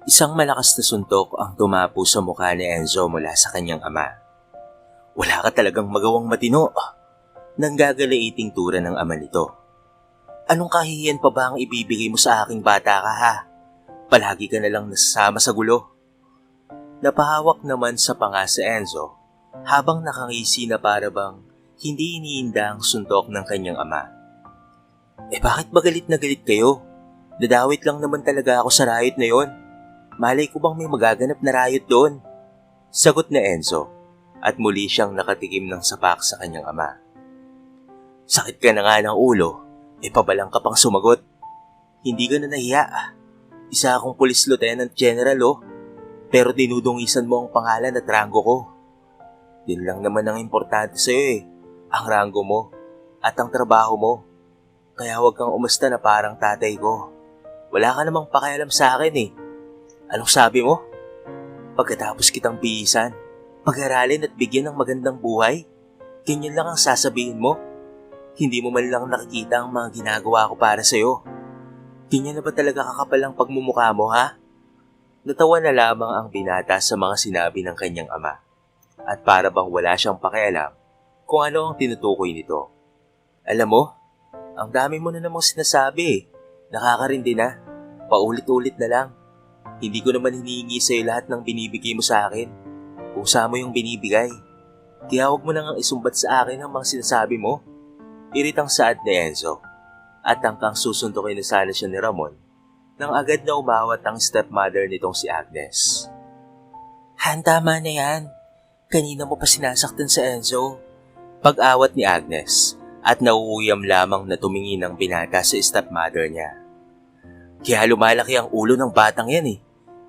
Isang malakas na suntok ang tumapo sa mukha ni Enzo mula sa kanyang ama. Wala ka talagang magawang matino. Nanggagaliiting tura ng ama nito. Anong kahihiyan pa ba ang ibibigay mo sa aking bata ka ha? Palagi ka na lang nasasama sa gulo. Napahawak naman sa panga si Enzo habang nakangisi na para bang hindi iniinda ang suntok ng kanyang ama. Bakit ba galit na galit kayo? Dadawit lang naman talaga ako sa riot na yon. Malay ko bang may magaganap na riot doon? Sagot na Enzo at muli siyang nakatikim ng sapak sa kanyang ama. Sakit ka na nga ng ulo, pabalang ka pang sumagot. Hindi ka na nahiya. Isa akong Police Lieutenant General pero dinudungisan mo ang pangalan at ranggo ko. Din lang naman ang importante sa'yo ang ranggo mo at ang trabaho mo. Kaya huwag kang umasta na parang tatay ko. Wala ka namang pakialam sa akin Anong sabi mo? Pagkatapos kitang bihisan, pag-aralin at bigyan ng magandang buhay, ganyan lang ang sasabihin mo? Hindi mo man lang nakikita ang mga ginagawa ko para sa'yo. Ganyan na ba talaga kakapal ang pagmumukha mo ha? Natawa na lamang ang binata sa mga sinabi ng kanyang ama at para bang wala siyang pakialam kung ano ang tinutukoy nito. Alam mo, ang dami mo na namang sinasabi Nakakarindi na. Paulit-ulit na lang. Hindi ko naman hinihingi sa'yo lahat ng binibigay mo sa akin. Kusa mo yung binibigay. Kaya huwag mo nang isumbat sa akin ang mga sinasabi mo. Iritang saad ni Enzo. At hanggang susuntukin na sana siya ni Ramon nang agad na umawat ang stepmother nitong si Agnes. Han, tama na yan. Kanina mo pa sinasaktan sa Enzo. Pag-awat ni Agnes at nauuyam lamang na tumingin ang binata sa stepmother niya. Kaya lumalaki ang ulo ng batang yan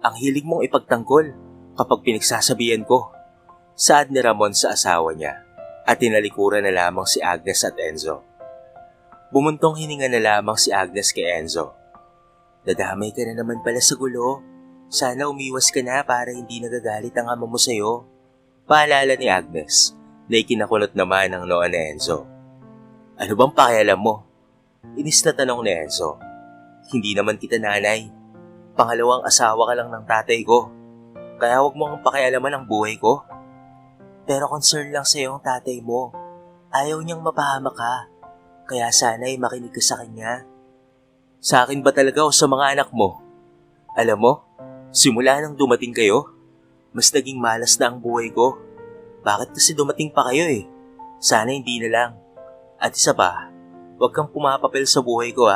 Ang hilig mong ipagtanggol kapag pinagsasabihan ko. Saad ni Ramon sa asawa niya at tinalikuran na lamang si Agnes at Enzo. Bumuntong hininga na lamang si Agnes kay Enzo. Dadamay ka na naman pala sa gulo. Sana umiwas ka na para hindi nagagalit ang ama mo sa'yo. Paalala ni Agnes na ikinakulot naman ang noo ni Enzo. Ano bang pakialam mo? Inis na tanong ni Enzo. Hindi naman kita nanay. Pangalawang asawa ka lang ng tatay ko. Kaya huwag mo ang pakialaman ang buhay ko. Pero concern lang sa'yo ang tatay mo. Ayaw niyang mapahamak ka. Kaya sana'y makinig ka sa kanya. Sa akin ba talaga o sa mga anak mo? Alam mo, simula nang dumating kayo, mas naging malas na ang buhay ko. Bakit kasi dumating pa kayo Sana hindi na lang. At isa pa, huwag kang pumapapel sa buhay ko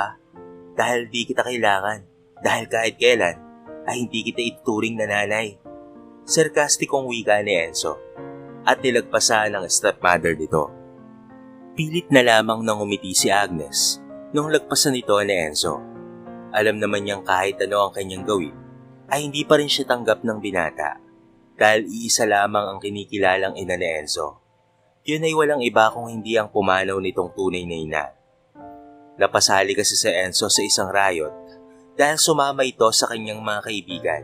dahil di kita kailangan. Dahil kahit kailan ay hindi kita ituturing na nanay. Sarkastikong wika ni Enzo at nilagpasan ng stepmother nito. Pilit na lamang nang umiti si Agnes nung lagpasan nito ni Enzo. Alam naman niyang kahit ano ang kanyang gawin ay hindi pa rin siya tanggap ng binata dahil iisa lamang ang kinikilalang ina ni Enzo. Yun ay walang iba kung hindi ang pumanaw nitong tunay na ina. Napasali kasi si Enzo sa isang riot dahil sumama ito sa kanyang mga kaibigan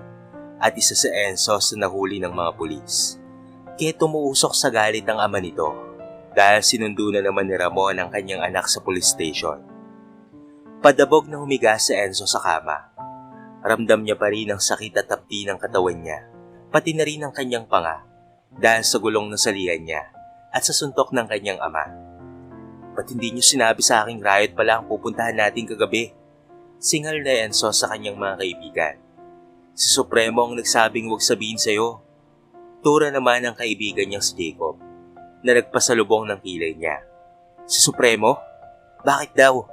at isa si Enzo sa nahuli ng mga pulis. Kaya tumuusok sa galit ang ama nito dahil sinundo na naman ni Ramon ang kanyang anak sa police station. Padabog na humiga si Enzo sa kama. Ramdam niya pa rin ang sakit at tapdi ng katawan niya, pati na rin ang kanyang panga dahil sa gulong ng salihan niya at sa suntok ng kanyang ama. Ba't hindi niyo sinabi sa aking riot pala ang pupuntahan natin kagabi? Singal na Enzo sa kanyang mga kaibigan. Si Supremo ang nagsabing huwag sabihin sa'yo. Tura naman ang kaibigan niyang si Jacob na nagpasalubong ng kilay niya. Si Supremo? Bakit daw?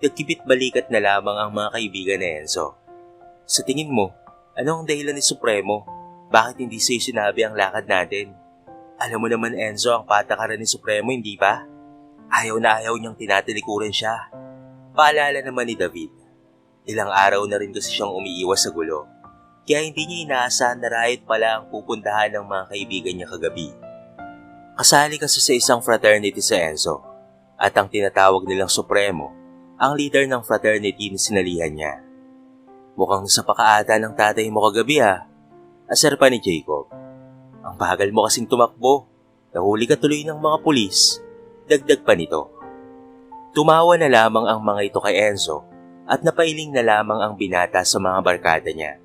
Nagkibit balikat na lamang ang mga kaibigan ni Enzo. Sa tingin mo, ano ang dahilan ni Supremo? Bakit hindi sa'yo sinabi ang lakad natin? Alam mo naman Enzo ang patakaran ni Supremo, hindi ba? Ayaw na ayaw niyang tinatalikuran siya. Paalala naman ni David. Ilang araw na rin kasi siyang umiiwas sa gulo. Kaya hindi niya inaasahan na riot pala ang pupuntahan ng mga kaibigan niya kagabi. Kasali kasi sa isang fraternity si Enzo. At ang tinatawag nilang Supremo, ang leader ng fraternity na sinalihan niya. Mukhang sa pakaata ng tatay mo kagabi asar pa ni Jacob. Ang bagal mo kasing tumakbo. Nahuli ka tuloy ng mga pulis. Dagdag pa nito. Tumawa na lamang ang mga ito kay Enzo at napailing na lamang ang binata sa mga barkada niya.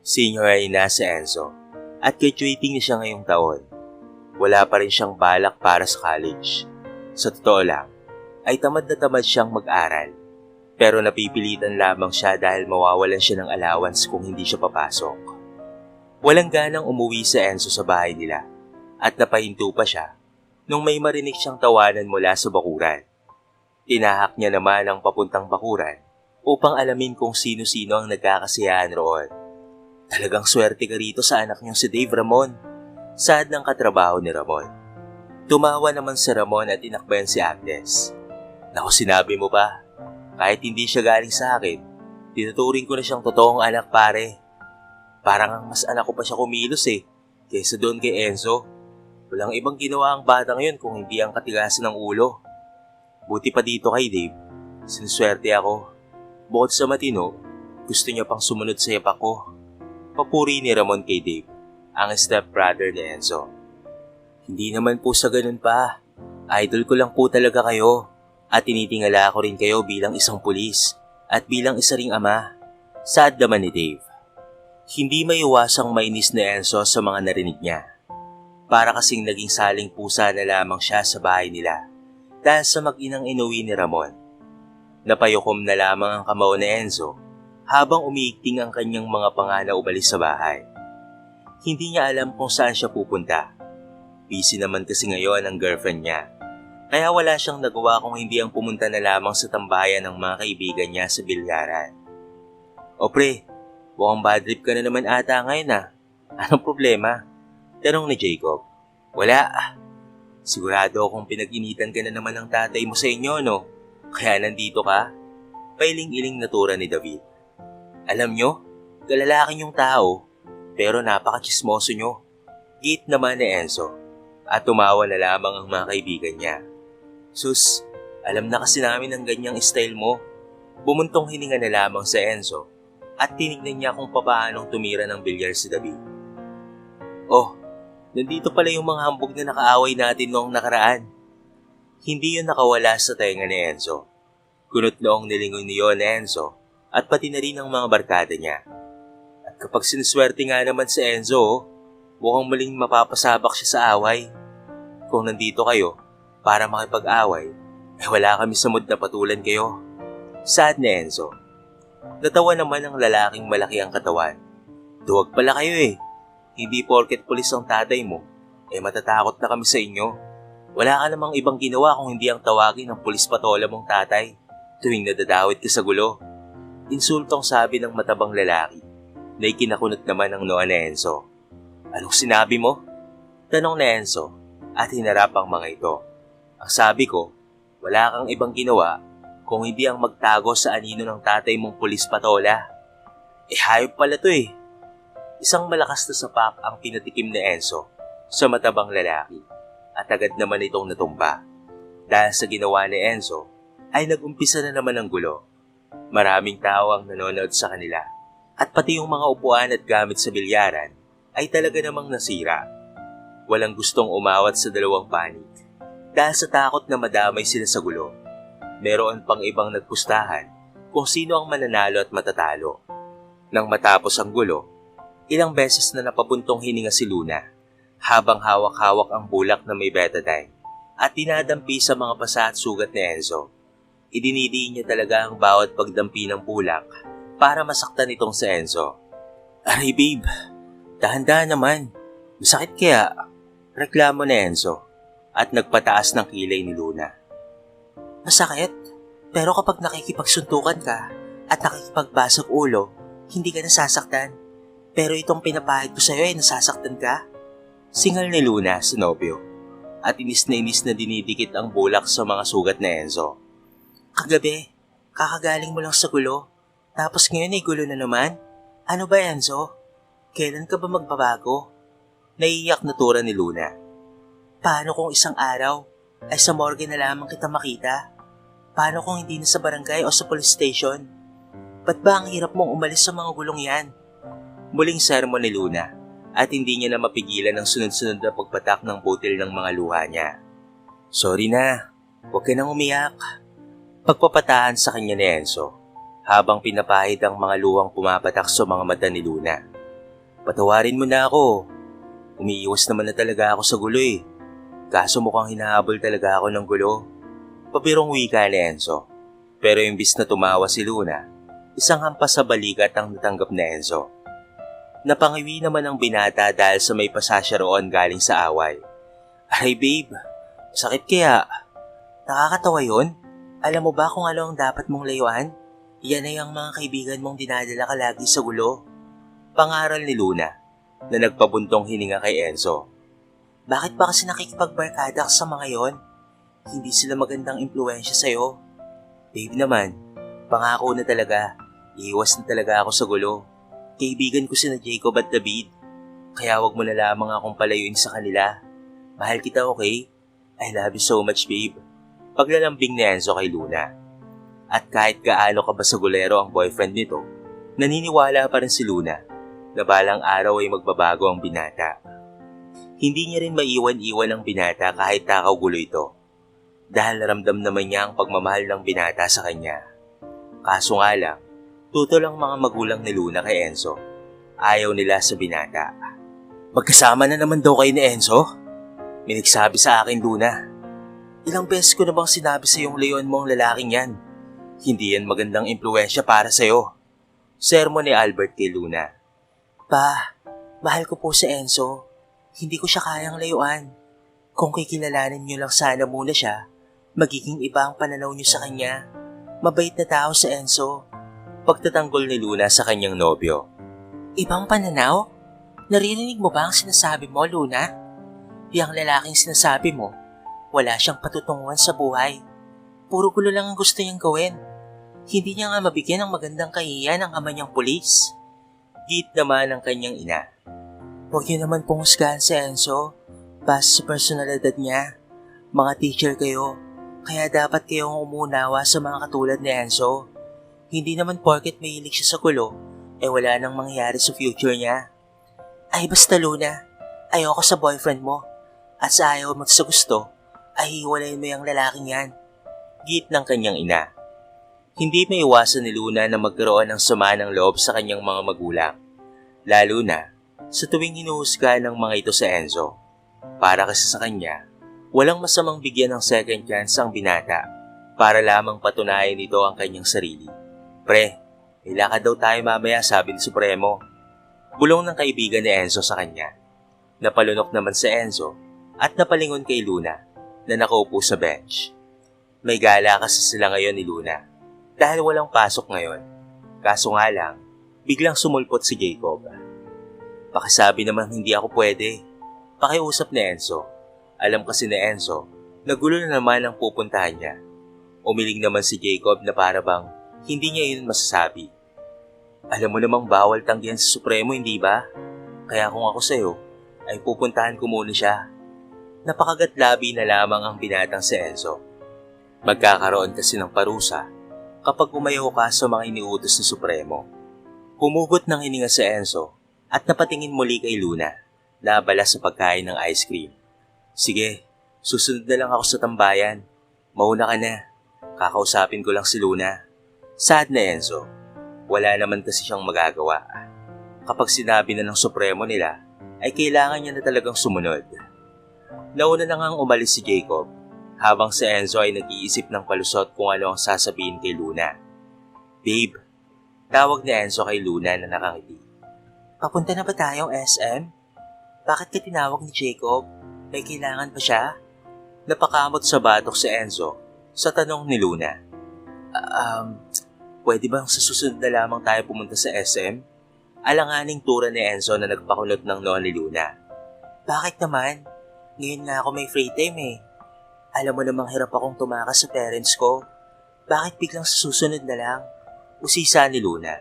Senior ay na si Enzo at graduating na siya ngayong taon. Wala pa rin siyang balak para sa college. Sa totoo lang, ay tamad na tamad siyang mag-aral. Pero napipilitan lamang siya dahil mawawalan siya ng allowance kung hindi siya papasok. Walang ganang umuwi si Enzo sa bahay nila at napahinto pa siya nung may marinig siyang tawanan mula sa bakuran. Tinahak niya naman ang papuntang bakuran upang alamin kung sino-sino ang nagkakasiyahan roon. Talagang swerte ka rito sa anak niyong si Dave, Ramon. Saad ng katrabaho ni Ramon. Tumawa naman si Ramon at tinakbayan si Agnes. Naku, sinabi mo pa. Kahit hindi siya galing sa akin, tinuturing ko na siyang totoong anak, pare. Parang ang mas anak ko pa siya kumilos kaysa doon kay Enzo. Walang ibang ginawa ang bata ngayon kung hindi ang katigasan ng ulo. Buti pa dito kay Dave, siniswerte ako. Bukod sa matino, gusto niya pang sumunod sa yapak ko. Papuri ni Ramon kay Dave, ang stepbrother ni Enzo. Hindi naman po sa ganun pa. Idol ko lang po talaga kayo. At tinitingala ko rin kayo bilang isang pulis at bilang isa ring ama. Saad naman ni Dave. Hindi maiwasang mainis ni Enzo sa mga narinig niya. Para kasing naging saling pusa na lamang siya sa bahay nila dahil sa mag-inang inuwi ni Ramon. Napayukom na lamang ang kamao ni Enzo habang umiigting ang kanyang mga panga na umalis sa bahay. Hindi niya alam kung saan siya pupunta. Busy naman kasi ngayon ang girlfriend niya. Kaya wala siyang nagawa kung hindi ang pumunta na lamang sa tambayan ng mga kaibigan niya sa bilyaran. O pre, mukhang bad trip ka na naman ata ngayon . Anong problema? Tanong ni Jacob. Wala. Sigurado akong pinag-initan ka na naman ng tatay mo sa inyo, no? Kaya nandito ka? Pailing-iling natura ni David. Alam nyo, kalalaki yung tao, pero napaka-chismoso nyo. Gate naman ni Enzo, at tumawa na lamang ang mga kaibigan niya. Sus, alam na kasi namin ang ganyang style mo. Bumuntong hininga na lamang sa Enzo at tinignan niya kung papaanong tumira ng bilyar si David. Oh, nandito pala yung mga hambog na nakaaway natin noong nakaraan. Hindi yun nakawala sa tenga ni Enzo. Kunot noong nilingon niyon ni Enzo at pati na rin ang mga barkada niya. At kapag siniswerte nga naman si Enzo, mukhang maling mapapasabak siya sa away. Kung nandito kayo, para makipag-away, wala kami sa mood na patulan kayo. Saad ni Enzo. Natawa naman ang lalaking malaki ang katawan. Duwag pala kayo Hindi porket pulis ang tatay mo, matatakot na kami sa inyo. Wala ka namang ibang ginawa kung hindi ang tawagin ng pulis patola mong tatay tuwing nadadawit ka sa gulo. Insultong sabi ng matabang lalaki na ikinakunot naman ang noa ni Enzo. Anong sinabi mo? Tanong ni Enzo at hinarap ang mga ito. Ang sabi ko, wala kang ibang ginawa kung hindi ang magtago sa anino ng tatay mong pulis patola. Hayop pala to Isang malakas na sapak ang pinatikim ni Enzo sa matabang lalaki at agad naman itong natumba. Dahil sa ginawa ni Enzo ay nag-umpisa na naman ang gulo. Maraming tao ang nanonood sa kanila at pati yung mga upuan at gamit sa bilyaran ay talaga namang nasira. Walang gustong umawat sa dalawang panig. Dahil sa takot na madamay sila sa gulo, meron pang ibang nagpustahan kung sino ang mananalo at matatalo. Nang matapos ang gulo, ilang beses na napabuntong hininga si Luna habang hawak-hawak ang bulak na may betadine at dinadampi sa mga pasa at sugat ni Enzo. Idinidiin niya talaga ang bawat pagdampi ng bulak para masaktan itong si Enzo. Aray babe, dahan-dahan naman. Masakit kaya? Reklamo ni Enzo at nagpataas ng kilay ni Luna. Masakit? Pero kapag nakikipagsuntukan ka at nakikipagbasag ulo, hindi ka nasasaktan. Pero itong pinapahid ko sa'yo ay nasasaktan ka? Singal ni Luna sa nobyo at inis na dinidikit ang bulak sa mga sugat ni Enzo. Kagabi, kakagaling mo lang sa gulo, tapos ngayon ay gulo na naman? Ano ba Enzo? Kailan ka ba magbabago? Naiiyak na tura ni Luna. Paano kung isang araw ay sa morgue na lamang kita makita? Paano kung hindi na sa barangay o sa police station? Ba't ba ang hirap mong umalis sa mga gulong yan? Muling sermon ni Luna at hindi niya na mapigilan ang sunod-sunod na pagpatak ng butil ng mga luha niya. Sorry na, huwag ka nang umiyak. Pagpapatahan sa kanya ni Enzo habang pinapahid ang mga luhang pumapatak sa mga mata ni Luna. Patawarin mo na ako. Umiiwas naman na talaga ako sa gulo eh. Kaso mukhang hinahabol talaga ako ng gulo. Pabirong wika ni Enzo. Pero imbis na tumawa si Luna, isang hampas sa balikat ang natanggap ni Enzo. Napangiwi naman ang binata dahil sa may pasasya roon galing sa away. Ay babe, sakit kaya? Nakakatawa yun? Alam mo ba kung ano ang dapat mong layuan? Yan ay ang mga kaibigan mong dinadala ka lagi sa gulo. Pangaral ni Luna na nagpabuntong hininga kay Enzo. Bakit ba kasi nakikipagbarkada ka sa mga yon? Hindi sila magandang impluensya sa'yo. Babe naman, pangako na talaga. Iiwas na talaga ako sa gulo. Kaibigan ko sina Jacob at David. Kaya wag mo na lamang akong palayuin sa kanila. Mahal kita, okay? I love you so much, babe. Paglalambing ni Enzo kay Luna. At kahit gaano ka ba sa gulero ang boyfriend nito, naniniwala pa rin si Luna na balang araw ay magbabago ang binata. Hindi niya rin maiwan-iwan ang binata kahit takaw gulo ito. Dahil naramdam naman niya ang pagmamahal ng binata sa kanya. Kaso nga lang, tutol ang mga magulang ni Luna kay Enzo. Ayaw nila sa binata. Magkasama na naman daw kayo ni Enzo? May nagsabi sa akin, Luna. Ilang beses ko na bang sinabi sa iyong leon mo ang lalaking yan? Hindi yan magandang impluensya para sa'yo. Sermon ni Albert kay Luna. Pa, mahal ko po si Enzo. Hindi ko siya kayang layuan. Kung kikilalanin niyo lang sana muna siya, magiging iba ang pananaw niyo sa kanya. Mabait na tao si Enzo. Pagtatanggol ni Luna sa kanyang nobyo. Ibang pananaw? Naririnig mo ba ang sinasabi mo, Luna? Yang lalaking sinasabi mo, wala siyang patutunguhan sa buhay. Puro gulo lang ang gusto niyang gawin. Hindi niya nga mabigyan ng magandang kahihiyan ang ama niyang pulis. Git naman ang kanyang ina. Huwag niyo naman pong husgahan si Enzo. Base sa personalidad niya. Mga teacher kayo. Kaya dapat kayong umunawa sa mga katulad ni Enzo. Hindi naman porket mahilig siya sa gulo, wala nang mangyayari sa future niya. Ay basta Luna, ayoko sa boyfriend mo. At sa ayaw mo sa gusto, ay hiwalayin mo yung lalaking yan. Git ng kanyang ina. Hindi maiwasan ni Luna na magkaroon ng sama ng loob sa kanyang mga magulang. Lalo na sa tuwing hinuhusga ng mga ito sa Enzo. Para kasi sa kanya, walang masamang bigyan ng second chance ang binata para lamang patunayan nito ang kanyang sarili. Pre, may lakad daw tayo mamaya, sabi ni Supremo. Bulong ng kaibigan ni Enzo sa kanya. Napalunok naman si Enzo at napalingon kay Luna na nakaupo sa bench. May gala kasi sila ngayon ni Luna dahil walang pasok ngayon. Kaso nga lang, biglang sumulpot si Jacob. Pakisabi naman hindi ako pwede. Pakiusap ni Enzo. Alam kasi ni Enzo, nagulo na naman ang pupuntahan niya. Umiling naman si Jacob na para bang hindi niya yun masasabi. Alam mo namang bawal tanggihan sa Supremo, hindi ba? Kaya kung ako sa'yo, ay pupuntahan ko muna siya. Napakagatlabi na lamang ang binatang si Enzo. Magkakaroon kasi ng parusa kapag umayaw ka sa mga iniutos ng Supremo. Humugot ng hininga si Enzo at napatingin muli kay Luna na abala sa pagkain ng ice cream. Sige, susunod na lang ako sa tambayan. Mauna ka na. Kakausapin ko lang si Luna. Sad na Enzo. Wala naman kasi siyang magagawa. Kapag sinabi na ng Supremo nila, ay kailangan niya na talagang sumunod. Nauna na ngang umalis si Jacob, habang si Enzo ay nag-iisip ng palusot kung ano ang sasabihin kay Luna. Babe, tawag ni Enzo kay Luna na nakangiti. Papunta na ba tayong SM? Bakit ka tinawag ni Jacob? May kailangan pa siya? Napakamot sa batok si Enzo sa tanong ni Luna. Pwede bang sa susunod na lamang tayo pumunta sa SM? Alanganing tura ni Enzo na nagpakulot ng noon ni Luna. Bakit naman? Ngayon nga ako may free time eh. Alam mo namang hirap akong tumakas sa parents ko. Bakit biglang sa susunod na lang? Usisa ni Luna.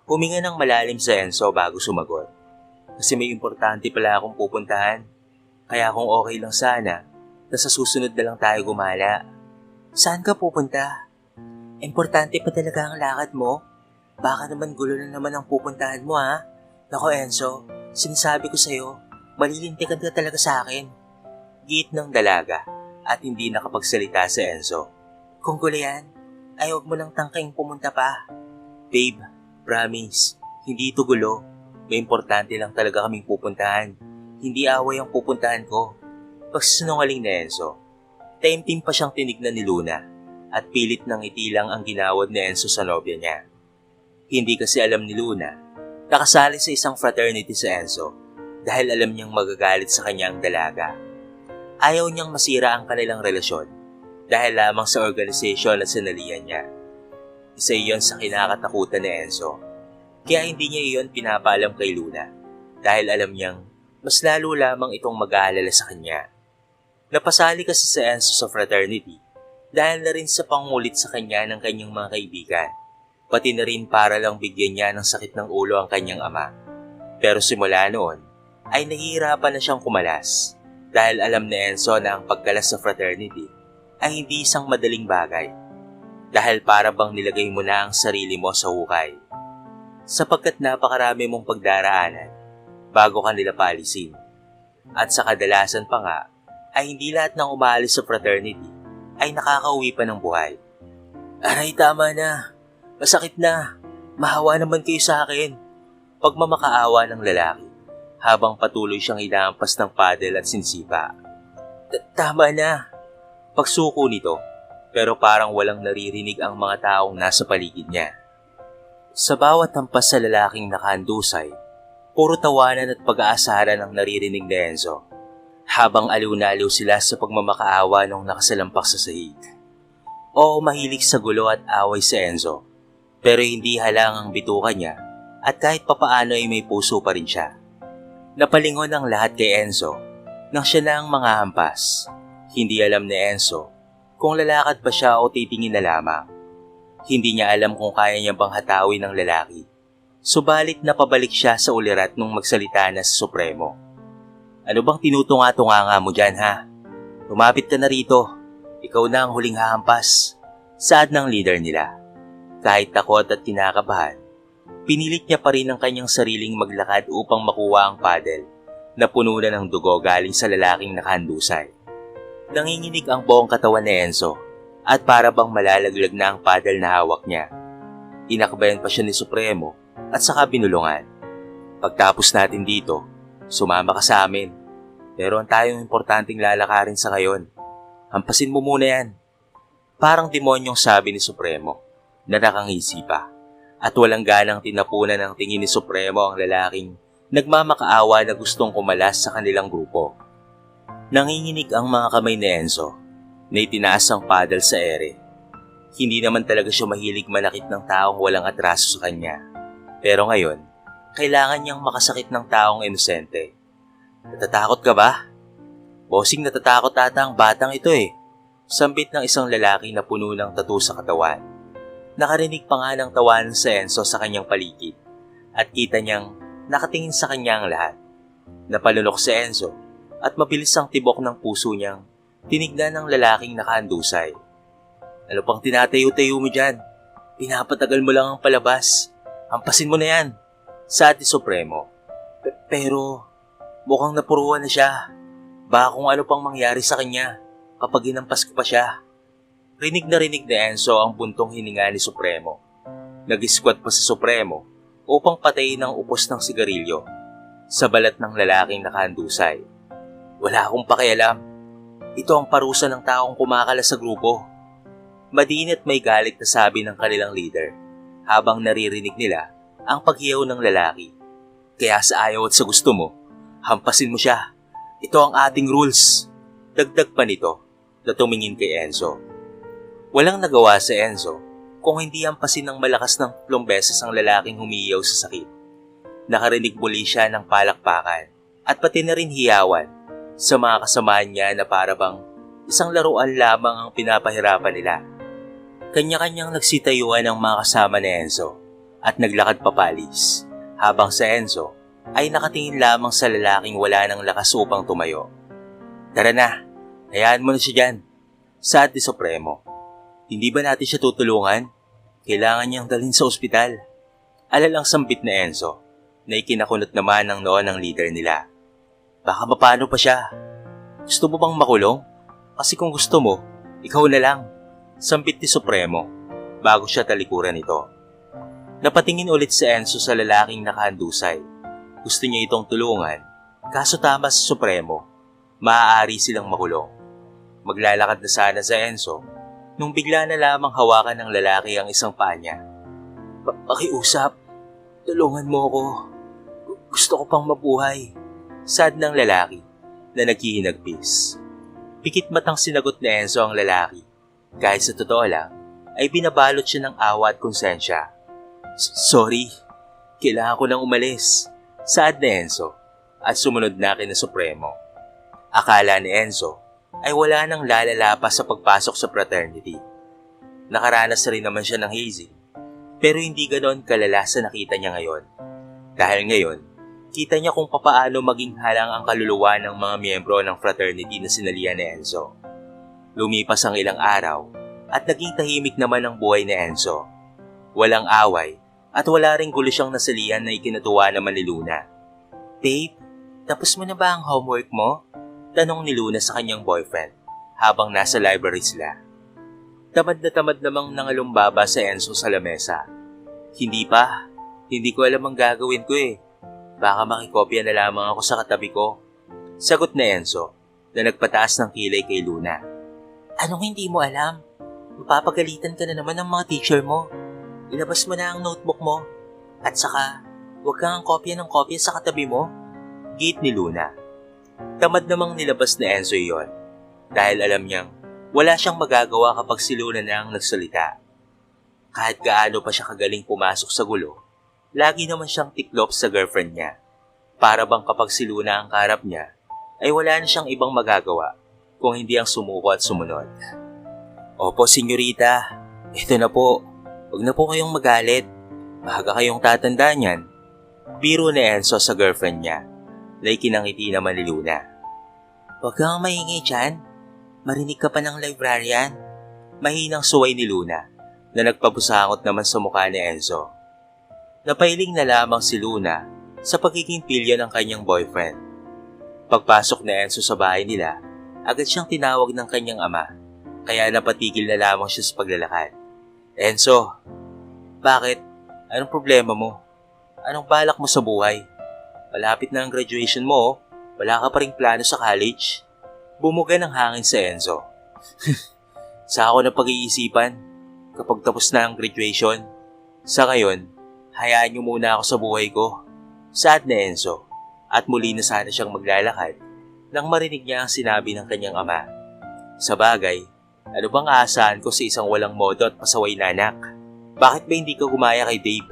Huminga ng malalim sa Enzo bago sumagot. Kasi may importante pala akong pupuntahan. Kaya kung okay lang sana, na sa susunod na lang tayo gumala. Saan ka pupunta? Importante pa talaga ang lakad mo? Baka naman gulo na naman ang pupuntahan mo ha? Nako Enzo, sinasabi ko sa'yo, malilintikan ka talaga sa akin. Git ng dalaga at hindi nakapagsalita si Enzo. Kung gulo yan, ay huwag mo lang tangkaing pumunta pa. Babe, promise, hindi ito gulo. May importante lang talaga kaming pupuntahan. Hindi away ang pupuntahan ko. Pagsinungaling ni Enzo. Taimtim pa siyang tinignan ni Luna at pilit ng ngiti lang ang ginawad ni Enzo sa nobya niya. Hindi kasi alam ni Luna, nakasali sa isang fraternity si Enzo dahil alam niyang magagalit sa kanya ang dalaga. Ayaw niyang masira ang kanilang relasyon dahil lamang sa organisasyon at sanalian niya. Isa iyon sa kinakatakutan ni Enzo, kaya hindi niya iyon pinapaalam kay Luna dahil alam niyang mas lalo lamang itong mag-aalala sa kanya. Napasali kasi si Enzo sa fraternity dahil na rin sa pangulit sa kanya ng kanyang mga kaibigan, pati na rin para lang bigyan niya ng sakit ng ulo ang kanyang ama. Pero simula noon ay nahihirapan na siyang kumalas dahil alam ni Enzo na ang pagkalas sa fraternity ay hindi isang madaling bagay dahil para bang nilagay mo na ang sarili mo sa hukay sapagkat napakarami mong pagdaraanan bago ka nila paalisin. At sa kadalasan pa nga ay hindi lahat ng umaalis sa fraternity ay nakakauwi pa ng buhay. Aray, tama na. Masakit na. Mahawa naman kayo sa akin. Pagmamakaawa ng lalaki habang patuloy siyang inaampas ng paddle at sinsipa. Tama na. Pagsuko nito, pero parang walang naririnig ang mga taong nasa paligid niya. Sa bawat hampas sa lalaking nakahandusay, puro tawanan at pag-aasaran ang naririnig ni Enzo, habang aliw na aliw sila sa pagmamakaawa nung nakasalampak sa sahig. Oo, mahilig sa gulo at away si Enzo, pero hindi halang ang bituka niya at kahit papaano ay may puso pa rin siya. Napalingon ang lahat kay Enzo nang siya na ang mga hampas. Hindi alam ni Enzo kung lalakad pa siya o titingin na lamang. Hindi niya alam kung kaya niya bang hatawin ng lalaki. Subalit napabalik siya sa ulirat nung magsalita na sa Supremo. Ano bang tinutunga-tunga mo dyan, ha? Lumapit ka na rito. Ikaw na ang huling hahampas. Saad ng leader nila. Kahit takot at kinakabahan, pinilit niya pa rin ang kanyang sariling maglakad upang makuha ang paddle na puno na ng dugo galing sa lalaking nakahandusay. Nanginginig ang buong katawan ni Enzo at para bang malalaglag na ang paddle na hawak niya. Inakbayan pa siya ni Supremo at saka binulungan. Pagtapos natin dito, sumama ka sa amin. Meron tayong importanteng lalakarin sa ngayon. Hampasin mo muna yan. Parang demonyong sabi ni Supremo na nakangisi pa at walang ganang tinapunan ng tingin ni Supremo ang lalaking nagmamakaawa na gustong kumalas sa kanilang grupo. Nanginginig ang mga kamay ni Enzo na itinaas ang paddle sa ere. Hindi naman talaga siya mahilig manakit ng taong walang atraso sa kanya. Pero ngayon, kailangan niyang makasakit ng taong inosente. Natatakot ka ba? Bossing, natatakot ata ang batang ito eh. Sambit ng isang lalaki na puno ng tattoo sa katawan. Nakarinig pa nga ng tawanan si Enzo sa kanyang paligid at kita niyang nakatingin sa kanya ang lahat. Napalunok si Enzo at mabilis ang tibok ng puso niyang tinignan ng lalaking nakahandusay. Ano pang tinatayo-tayo mo dyan? Pinapatagal mo lang ang palabas. Hampasin mo na yan. Saad ni Supremo. Pero mukhang napuruan na siya. Baka kung ano pang mangyari sa kanya kapag hinampas ko pa siya. Rinig na rinig ni Enzo ang buntong hininga ni Supremo. Nag-squat pa si Supremo upang patayin ang upos ng sigarilyo sa balat ng lalaking nakahandusay. Wala akong pakialam. Ito ang parusa ng taong kumakalas sa grupo. Madinit may galit na sabi ng kanilang leader habang naririnig nila ang paghiyaw ng lalaki. Kaya sa ayaw at sa gusto mo, hampasin mo siya. Ito ang ating rules. Dagdag pa nito na tumingin kay Enzo. Walang nagawa si Enzo kung hindi hampasin ng malakas ng 3 beses ang lalaking humiyaw sa sakit. Nakarinig muli siya ng palakpakan at pati na rin hiyawan sa mga kasamaan niya na para bang isang laruan lamang ang pinapahirapan nila. Kanya-kanyang nagsitayuan ang mga kasama ni Enzo at naglakad papalis habang si Enzo ay nakatingin lamang sa lalaking wala ng lakas upang tumayo. Tara na, hayaan mo na siya dyan. Saad ni Supremo. Hindi ba natin siya tutulungan? Kailangan niyang dalhin sa ospital. Alalang sambit ni Enzo na ikinakunot naman ng noon ng leader nila. Baka mapano pa siya. Gusto mo bang makulong? Kasi kung gusto mo, ikaw na lang. Sambit ni Supremo bago siya talikuran ito. Napatingin ulit si Enzo sa lalaking nakahandusay Gusto niya itong tulungan, kaso tama sa Supremo, maaari silang makulong. Maglalakad na sana sa Enzo, nung bigla na lamang hawakan ng lalaki ang isang paa niya. Pakiusap, tulungan mo ako. Gusto ko pang mabuhay. Sad ng lalaki na naghihinagpis. Pikit matang sinagot ni Enzo ang lalaki. Kahit sa totoo lang, ay binabalot siya ng awa at konsensya. Sorry, kailangan ko nang umalis. Sad ni Enzo at sumunod na kina Supremo. Akala ni Enzo ay wala nang lalala pa sa pagpasok sa fraternity. Nakaranas rin naman siya ng hazing, pero hindi ganon kalala sa nakita niya ngayon. Dahil ngayon, kita niya kung papaano maging halang ang kaluluwa ng mga miyembro ng fraternity na sinalihan ni Enzo. Lumipas ang ilang araw at naging tahimik naman ang buhay ni Enzo. Walang away at wala ring gulo siyang nasalihan na ikinatuwa naman ni Luna. Babe, tapos mo na ba ang homework mo? Tanong ni Luna sa kanyang boyfriend habang nasa library sila. Tamad na tamad namang nangalumbaba sa Enzo sa lamesa. Hindi pa, hindi ko alam ang gagawin ko eh. Baka makikopya na lamang ako sa katabi ko. Sagot na Enzo na nagpataas ng kilay kay Luna. Anong hindi mo alam? Mapapagalitan ka na naman ng mga teacher mo. Ilabas mo na ang notebook mo. At saka, huwag kang kopya ng kopya sa katabi mo. Gate ni Luna. Tamad namang nilabas na Enzo iyon dahil alam niyang wala siyang magagawa kapag si Luna na ang nagsalita. Kahit gaano pa siya kagaling pumasok sa gulo, lagi naman siyang tiklop sa girlfriend niya. Para bang kapag si Luna ang kaharap niya, ay wala na siyang ibang magagawa kung hindi ang sumuko at sumunod. Opo, senyorita. Ito na po. Huwag na po kayong magalit. Maaga kayong tatanda niyan. Biro ni Enzo sa girlfriend niya. Like kinangiti naman ni Luna. Huwag kang mahingi dyan. Marinig ka pa ng librarian. Mahinang suway ni Luna na nagpabusangot naman sa mukha ni Enzo. Napailing na lamang si Luna sa pagiging pilya ng kanyang boyfriend. Pagpasok ni Enzo sa bahay nila, agad siyang tinawag ng kanyang ama, kaya napatigil na lamang siya sa paglalakad. Enzo, bakit? Anong problema mo? Anong balak mo sa buhay? Malapit na ang graduation mo, wala ka pa ring plano sa college? Bumuga ng hangin sa Enzo. Sa ako na pag-iisipan, kapag tapos na ang graduation. Sa ngayon, hayaan niyo muna ako sa buhay ko. Sad na Enzo, at muli na sana siyang maglalakad nang marinig niya ang sinabi ng kanyang ama. Sa bagay, ano bang aasahan ko sa isang walang modo at pasaway na anak? Bakit ba hindi ka gumaya kay Dave?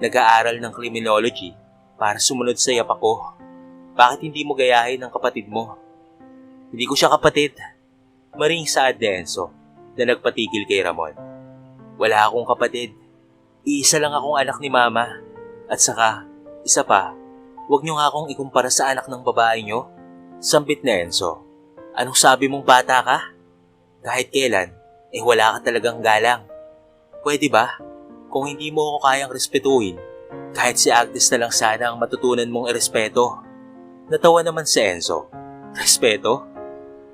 Nag-aaral ng criminology para sumunod sa yapak ko. Bakit hindi mo gayahin ang kapatid mo? Hindi ko siya kapatid. Maring saad ni Enzo na nagpatigil kay Ramon. Wala akong kapatid. Iisa lang akong anak ni Mama. At saka, isa pa, huwag niyo nga akong ikumpara sa anak ng babae niyo. Sambit ni Enzo. Anong sabi mong bata ka? Kahit kailan, wala ka talagang galang. Pwede ba? Kung hindi mo ako kayang respetuhin, kahit si Agnes na lang sana ang matutunan mong irespeto. Natawa naman si Enzo. Respeto?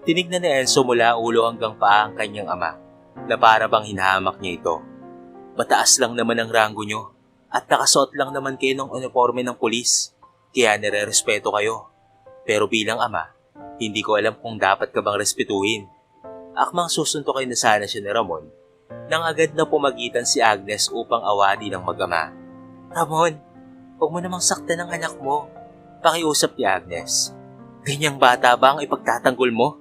Tinignan ni Enzo mula ulo hanggang paa ang kanyang ama, na para bang hinahamak niya ito. Mataas lang naman ang ranggo nyo, at nakasuot lang naman kayo ng uniforme ng pulis, kaya nire-respeto kayo. Pero bilang ama, hindi ko alam kung dapat ka bang respetuhin. Akmang susuntukin na sana siya ni Ramon, nang agad na pumagitan si Agnes upang awadi ng mag-ama. Ramon, huwag mo namang saktan ng anak mo. Pakiusap ni Agnes. Ganyang bata ba ang ipagtatanggol mo?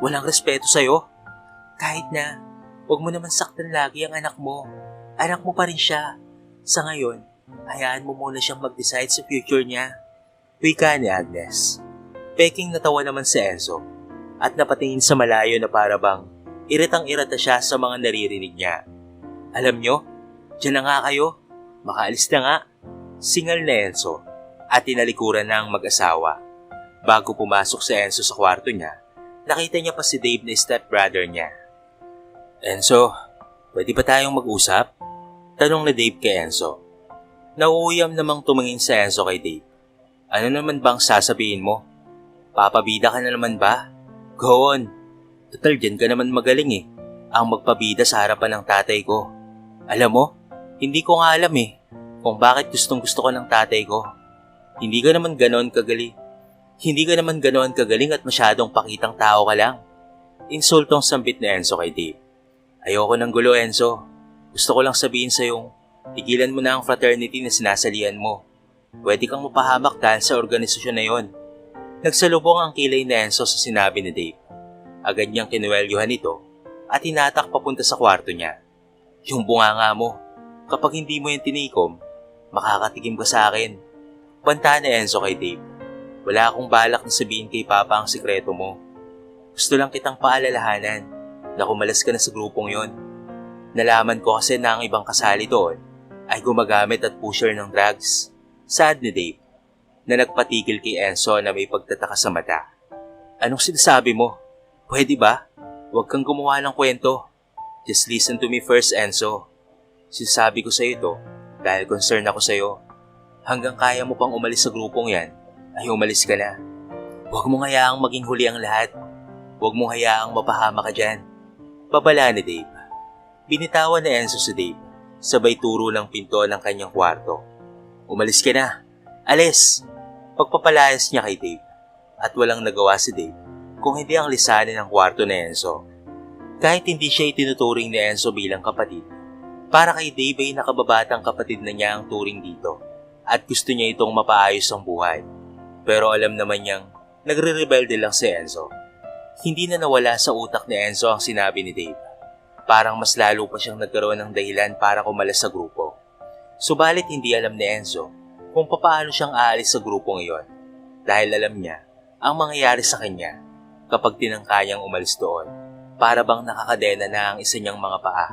Walang respeto sa'yo? Kahit na, huwag mo naman saktan lagi ang anak mo. Anak mo pa rin siya. Sa ngayon, hayaan mo muna siyang mag-decide sa future niya. Wika ni Agnes. Peking natawa naman si Enzo at napatingin sa malayo na para bang iritang-irata siya sa mga naririnig niya. Alam nyo, dyan na nga kayo. Makaalis na nga. Singal na Enzo at tinalikuran na ang mag-asawa. Bago pumasok si Enzo sa kwarto niya, nakita niya pa si Dave na stepbrother niya. Enzo, pwede ba tayong mag-usap? Tanong ni Dave kay Enzo. Nauuyam namang tumingin si Enzo kay Dave. Ano naman bang sasabihin mo? Papabida ka na naman ba? Go on. Total dyan ka naman magaling eh. Ang magpabida sa harapan ng tatay ko. Alam mo, hindi ko nga alam kung bakit gustong gusto ko ng tatay ko. Hindi ka naman ganoon kagaling. Hindi ka naman ganoon kagaling at masyadong pakitang tao ka lang. Insultong sambit ni Enzo kay Dave. Ayoko ng gulo, Enzo. Gusto ko lang sabihin sa'yong, tigilan mo na ang fraternity na sinasalihan mo. Pwede kang mapahamak dahil sa organisasyon na yon. Nagsalubong ang kilay ni Enzo sa sinabi ni Dave. Agad niyang kinuwelyuhan ito at hinatak papunta sa kwarto niya. Yung bunganga mo, kapag hindi mo yung tinikom, makakatikim ka sa akin. Banta ni Enzo kay Dave. Wala akong balak na sabihin kay Papa ang sikreto mo. Gusto lang kitang paalalahanan na kumalas ka na sa grupong yon. Nalaman ko kasi na ang ibang kasali doon ay gumagamit at pusher ng drugs. Sad ni Dave na nagpatigil kay Enzo na may pagtataka sa mata. Anong sinasabi mo? Pwede ba? Huwag kang gumawa ng kwento. Just listen to me first, Enzo. Sinasabi ko sa iyo ito dahil concerned ako sa iyo. Hanggang kaya mo pang umalis sa grupong yan, ay umalis ka na. Huwag mong hayaang maging huli ang lahat. Huwag mong hayaang mapahama ka dyan. Babala ni Dave. Binitawan ni Enzo si Dave, sabay turo ng pinto ng kanyang kwarto. Umalis ka na. Alis! Pagpapalayas niya kay Dave. At walang nagawa si Dave kung hindi ang lisanin ng kwarto ni Enzo. Kahit hindi siya itinuturing ni Enzo bilang kapatid, para kay Dave ay nakababatang kapatid na niya ang turing dito at gusto niya itong mapaayos ang buhay. Pero alam naman niyang nagre-rebelde lang si Enzo. Hindi na nawala sa utak ni Enzo ang sinabi ni Dave. Parang mas lalo pa siyang nagkaroon ng dahilan para kumalas sa grupo. Subalit hindi alam ni Enzo kung papaano siyang aalis sa grupong iyon dahil alam niya ang mangyayari sa kanya kapag tinangka niyang umalis doon. Para bang nakakadena na ang isa niyang mga paa.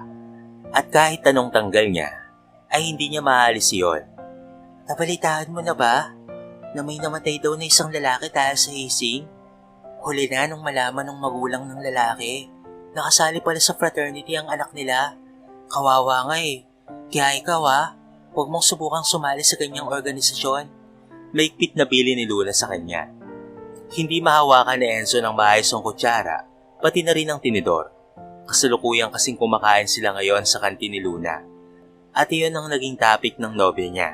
At kahit anong tanggal niya, ay hindi niya maalis iyon. Nabalitaan mo na ba na may namatay daw na isang lalaki dahil sa hazing? Huli na nung malaman ng magulang ng lalaki. Nakasali pala sa fraternity ang anak nila. Kawawa nga eh. Kaya ikaw huwag mong subukang sumali sa ganyang organisasyon. Maigpit na bili ni Luna sa kanya. Hindi mahawakan ni Enzo ng maayos ang kutsara, pati na rin ang tinidor. Kasalukuyang kasing kumakain sila ngayon sa kantin ni Luna. At iyon ang naging topic ng nobya niya.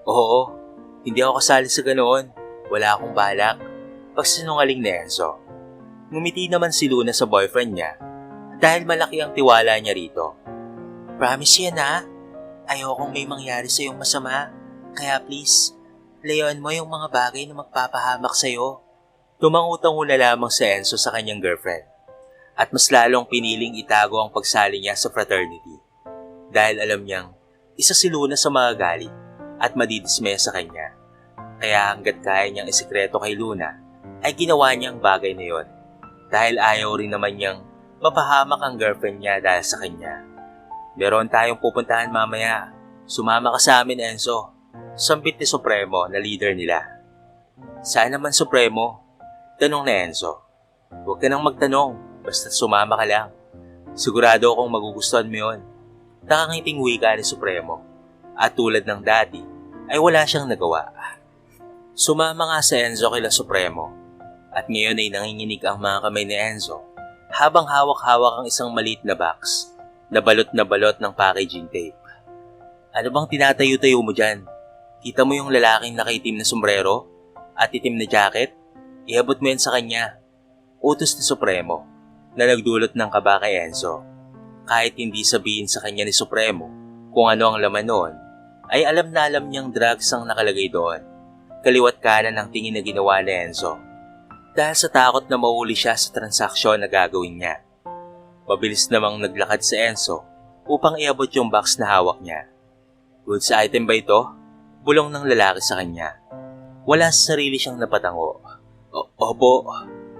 Oo, hindi ako kasali sa ganoon. Wala akong balak. Pagsinungaling ni Enzo. Ngumiti naman si Luna sa boyfriend niya dahil malaki ang tiwala niya rito. Promise yan ayokong may mangyari sa iyong masama. Kaya please, layuan mo yung mga bagay na magpapahamak sa iyo. Tumangutang na lamang si Enzo sa kanyang girlfriend at mas lalong piniling itago ang pagsali niya sa fraternity dahil alam niyang isa si Luna sa mga galit at madidismaya sa kanya. Kaya hanggat kaya niyang isikreto kay Luna ay ginawa niyang bagay na yon dahil ayaw rin naman niyang mapahamak ang girlfriend niya dahil sa kanya. Meron tayong pupuntahan mamaya. Sumama ka sa amin, Enzo. Sambit ni Supremo na leader nila. Saan naman Supremo? Tanong ni Enzo. Huwag ka nang magtanong, basta sumama ka lang. Sigurado akong magugustuhan mo yun. Nakangiting wika ni Supremo. At tulad ng dati, ay wala siyang nagawa. Sumama nga si Enzo kila Supremo. At ngayon ay nanginginig ang mga kamay ni Enzo habang hawak-hawak ang isang maliit na box na balot ng packaging tape. Ano bang tinatayo-tayo mo dyan? Kita mo yung lalaking nakaitim na sombrero at itim na jacket? Iabot mo yan sa kanya. Utos ni Supremo na nagdulot ng kaba kay Enzo. Kahit hindi sabihin sa kanya ni Supremo kung ano ang laman noon, ay alam na alam niyang drugs ang nakalagay doon. Kaliwat kanan ang tingin na ginawa ni Enzo dahil sa takot na mahuli siya sa transaksyon na gagawin niya. Mabilis namang naglakad si Enzo upang iabot yung box na hawak niya. Goods item ba ito? Bulong ng lalaki sa kanya. Wala sa sarili siyang napatango. Opo,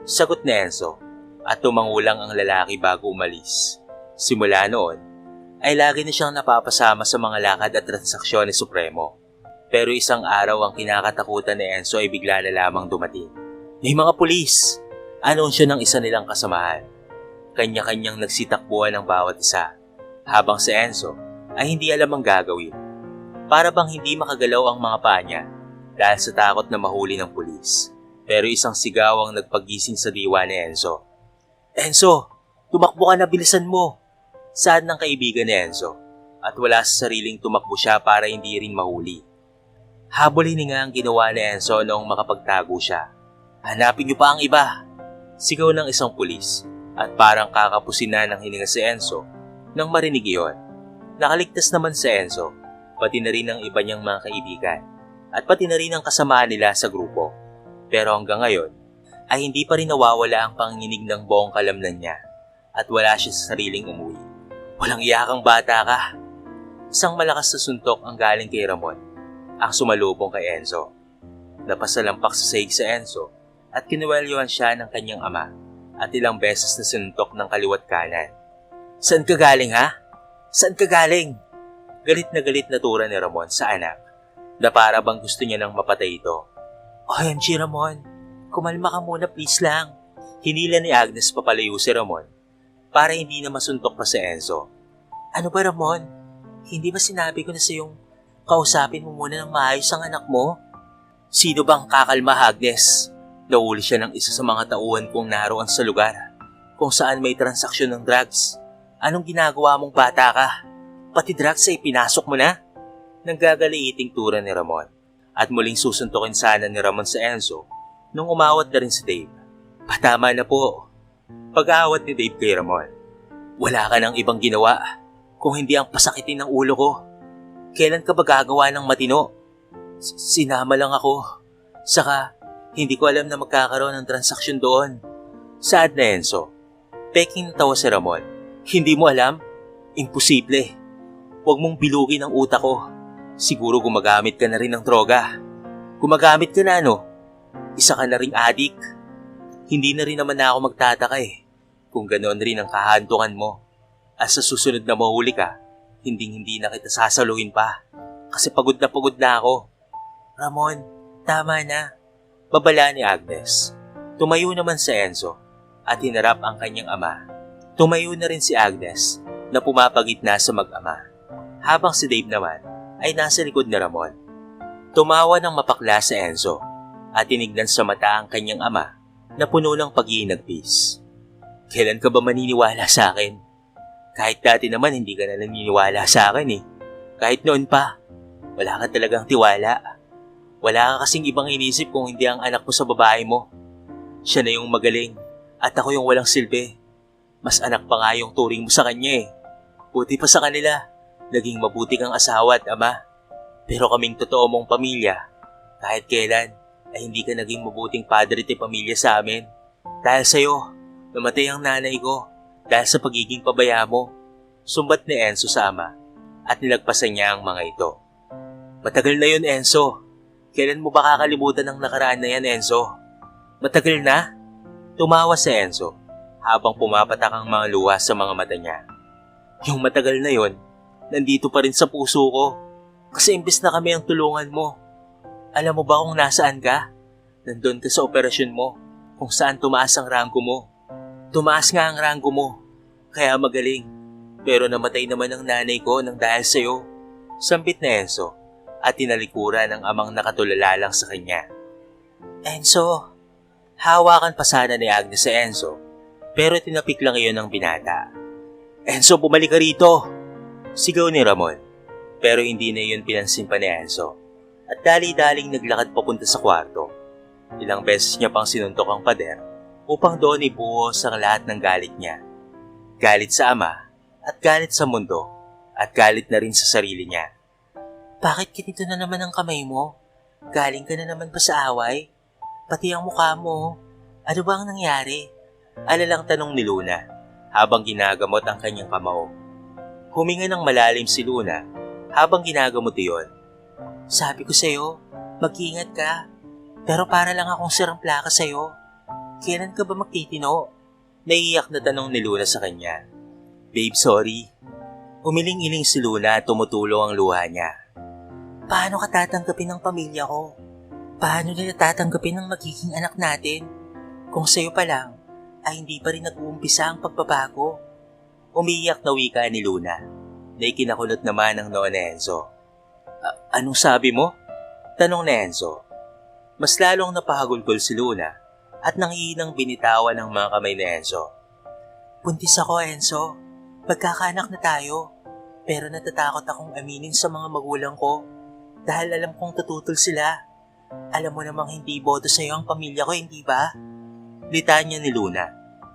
sagot ni Enzo at tumangulang ang lalaki bago umalis. Simula noon, ay lagi na siyang napapasama sa mga lakad at transaksyon ni Supremo. Pero isang araw ang kinakatakutan ni Enzo ay bigla na lamang dumating. May mga pulis! Anunsyo ng isa nilang kasamahan. Kanya-kanyang nagsitakbuhan ng bawat isa, habang si Enzo ay hindi alam ang gagawin. Para bang hindi makagalaw ang mga paa niya dahil sa takot na mahuli ng pulis. Pero isang sigaw ang nagpagising sa diwa ni Enzo. Enzo, tumakbo ka na, bilisan mo! Saad ng kaibigan ni Enzo at wala sa sariling tumakbo siya para hindi rin mahuli. Habol hininga ang ginawa ni Enzo noong makapagtago siya. Hanapin niyo pa ang iba! Sigaw ng isang pulis at parang kakapusin na ng hininga si Enzo nang marinig iyon. Nakaligtas naman si Enzo, pati na rin ang iba niyang mga kaibigan at pati na rin ang kasamaan nila sa grupo. Pero hanggang ngayon ay hindi pa rin nawawala ang panginginig ng buong kalamnan niya at wala siya sa sariling umuwi. Walang iyakang bata ka! Isang malakas na suntok ang galing kay Ramon ang sumalubong kay Enzo. Napasalampak sa sahig si Enzo at kinuwelyuhan siya ng kanyang ama at ilang beses na sinuntok ng kaliwat kanan. Saan ka galing ha? Saan ka galing? Galit na tura ni Ramon sa anak na para bang gusto niya nang mapatay ito. OMG Ramon, kumalma ka muna please lang. Hinila ni Agnes papalayo si Ramon para hindi na masuntok pa si Enzo. Ano ba Ramon? Hindi ba sinabi ko na sa yung kausapin mo muna ng maayos ang anak mo? Sino bang kakalma Agnes? Nahuli siya ng isa sa mga tauhan kong naroon sa lugar kung saan may transaksyon ng drugs. Anong ginagawa mong bata ka? Pati drugs ay pinasok mo na? Nanggagaliiting tura ni Ramon at muling susuntukin sana ni Ramon sa Enzo nung umawat na rin si Dave. Patama na po. Pag-aawat ni Dave kay Ramon. Wala ka nang ibang ginawa kung hindi ang pasakitin ng ulo ko. Kailan ka ba gagawa ng matino? Sinama lang ako. Saka, hindi ko alam na magkakaroon ng transaksyon doon. Saad na Enzo. Peking natawa si Ramon. Hindi mo alam? Imposible. Huwag mong bilugin ang utak ko. Siguro gumagamit ka na rin ng droga. Gumagamit ka na ano? Isa ka na ring adik. Hindi na rin naman ako magtataka kung ganoon rin ang kahantungan mo. At sa susunod na mahuli ka, hindi na kita sasaluhin pa. Kasi pagod na ako. Ramon, tama na. Babala ni Agnes. Tumayo naman si Enzo at hinarap ang kanyang ama. Tumayo na rin si Agnes na pumapagitna sa mag-ama. Habang si Dave naman ay nasa likod ni Ramon. Tumawa ng mapakla si Enzo at tinignan sa mata ang kanyang ama na puno ng pag-iinagpis. Kailan ka ba maniniwala sa akin? Kahit dati naman hindi ka na naniniwala sa akin Kahit noon pa, wala ka talagang tiwala. Wala ka kasing ibang inisip kung hindi ang anak mo sa babae mo. Siya na yung magaling at ako yung walang silbi. Mas anak pa nga yung turing mo sa kanya Buti pa sa kanila, naging mabuti kang asawa at ama. Pero kaming totoo mong pamilya, kahit kailan ay hindi ka naging mabuting padre at pamilya sa amin. Dahil sa'yo, namatay ang nanay ko. Dahil sa pagiging pabaya mo, sumbat ni Enzo sa ama at nilagpasan niya ang mga ito. Matagal na yun, Enzo. Kailan mo ba kakalimutan ang nakaraan na yan, Enzo? Matagal na? Tumawa si Enzo habang pumapatak ang mga luha sa mga mata niya. Yung matagal na yun, nandito pa rin sa puso ko. Kasi imbes na kami ang tulungan mo. Alam mo ba kung nasaan ka? Nandun ka sa operasyon mo, kung saan tumaas ang ranggo mo. Tumaas nga ang ranggo mo, kaya magaling. Pero namatay naman ang nanay ko nang dahil sa'yo. Sambit na Enzo at tinalikuran ng amang nakatulala lang sa kanya. Enzo, hawakan pa sana ni Agnes sa Enzo, pero tinapik lang iyon ng binata. Enzo, bumalik ka rito! Sigaw ni Ramon, pero hindi na iyon pinansin pa ni Enzo at dali-daling naglakad papunta sa kwarto. Ilang beses niya pang sinuntok ang pader upang doon ibuhos ang lahat ng galit niya. Galit sa ama at galit sa mundo at galit na rin sa sarili niya. Bakit ganito na naman ang kamay mo? Galing ka na naman ba sa away? Pati ang mukha mo. Ano ba ang nangyari? Alalang tanong ni Luna habang ginagamot ang kanyang kamao. Huminga ng malalim si Luna habang ginagamot iyon. Sabi ko sa'yo, mag-ingat ka. Pero para lang akong sirang plaka sa'yo. Kailan ka ba magtitino? Naiiyak na tanong ni Luna sa kanya. Babe, sorry. Umiling-iling si Luna at tumutulong ang luha niya. Paano ka tatanggapin ng pamilya ko? Paano nila tatanggapin ang magiging anak natin? Kung sa'yo pa lang, ay hindi pa rin nag-uumpisa ang pagbabago. Umiiyak na wika ni Luna na ikinakulot naman ng noon ni Enzo. Anong sabi mo? Tanong ni Enzo. Mas lalong napahagulgol si Luna at nanghihinang binitawan ng mga kamay ni Enzo. Buntis ako, Enzo. Magkakaanak na tayo. Pero natatakot akong aminin sa mga magulang ko. Dahil alam kong tututol sila. Alam mo namang hindi boto sa'yo ang pamilya ko, hindi ba? Litanya ni Luna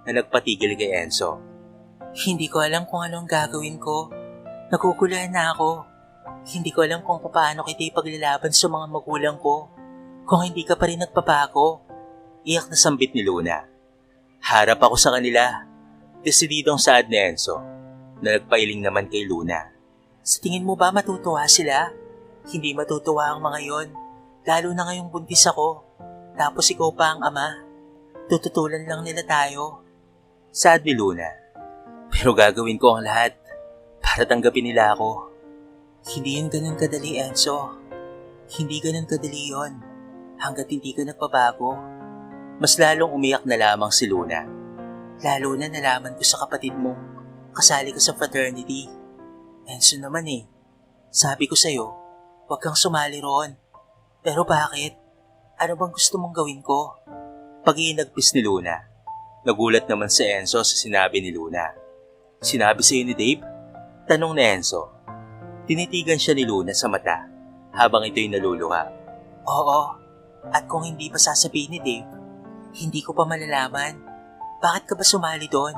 na nagpatigil kay Enzo. Hindi ko alam kung ano ang gagawin ko. Naguguluhan na ako. Hindi ko alam kung paano kita ipaglalaban sa mga magulang ko. Kung hindi ka pa rin nagpabago. Iyak na sambit ni Luna. Harap ako sa kanila. Desididong saad ni Enzo na nagpailing naman kay Luna. Sa tingin mo ba matutuwa sila? Hindi matutuwa ang mga yon. Lalo na ngayong buntis ako. Tapos ikaw pa ang ama. Tututulan lang nila tayo. Saad ni Luna. Pero gagawin ko ang lahat para tanggapin nila ako. Hindi yun ganun kadali, Enzo. Hindi ganun kadali yon. Hanggat hindi ka nagpabago. Mas lalong umiyak na lamang si Luna. Lalo na nalaman ko sa kapatid mong kasali ka sa fraternity. Enzo naman sabi ko sa'yo, huwag kang sumali roon. Pero bakit? Ano bang gusto mong gawin ko? Pag-iinagpis ni Luna. Nagulat naman si Enzo sa sinabi ni Luna. Sinabi sa'yo ni Dave? Tanong ni Enzo. Tinitigan siya ni Luna sa mata habang ito'y naluluha. Oo, at kung hindi pa sasabihin ni Dave, hindi ko pa malalaman. Bakit ka ba sumali doon?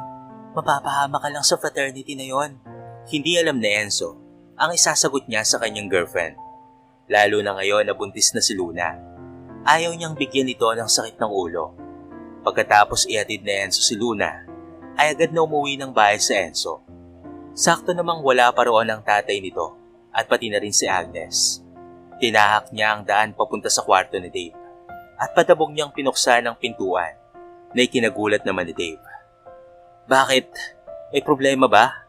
Mapapahama ka lang sa fraternity na yon. Hindi alam ni Enzo ang isasagot niya sa kanyang girlfriend. Lalo na ngayon na buntis na si Luna. Ayaw niyang bigyan ito ng sakit ng ulo. Pagkatapos ihatid ni Enzo si Luna, ay agad na umuwi ng bahay sa Enzo. Sakto namang wala pa roon ang tatay nito at pati na rin si Agnes. Tinahak niya ang daan papunta sa kwarto ni Dave at patabog niyang pinuksan ang pintuan na ikinagulat naman ni Dave. Bakit? May problema ba?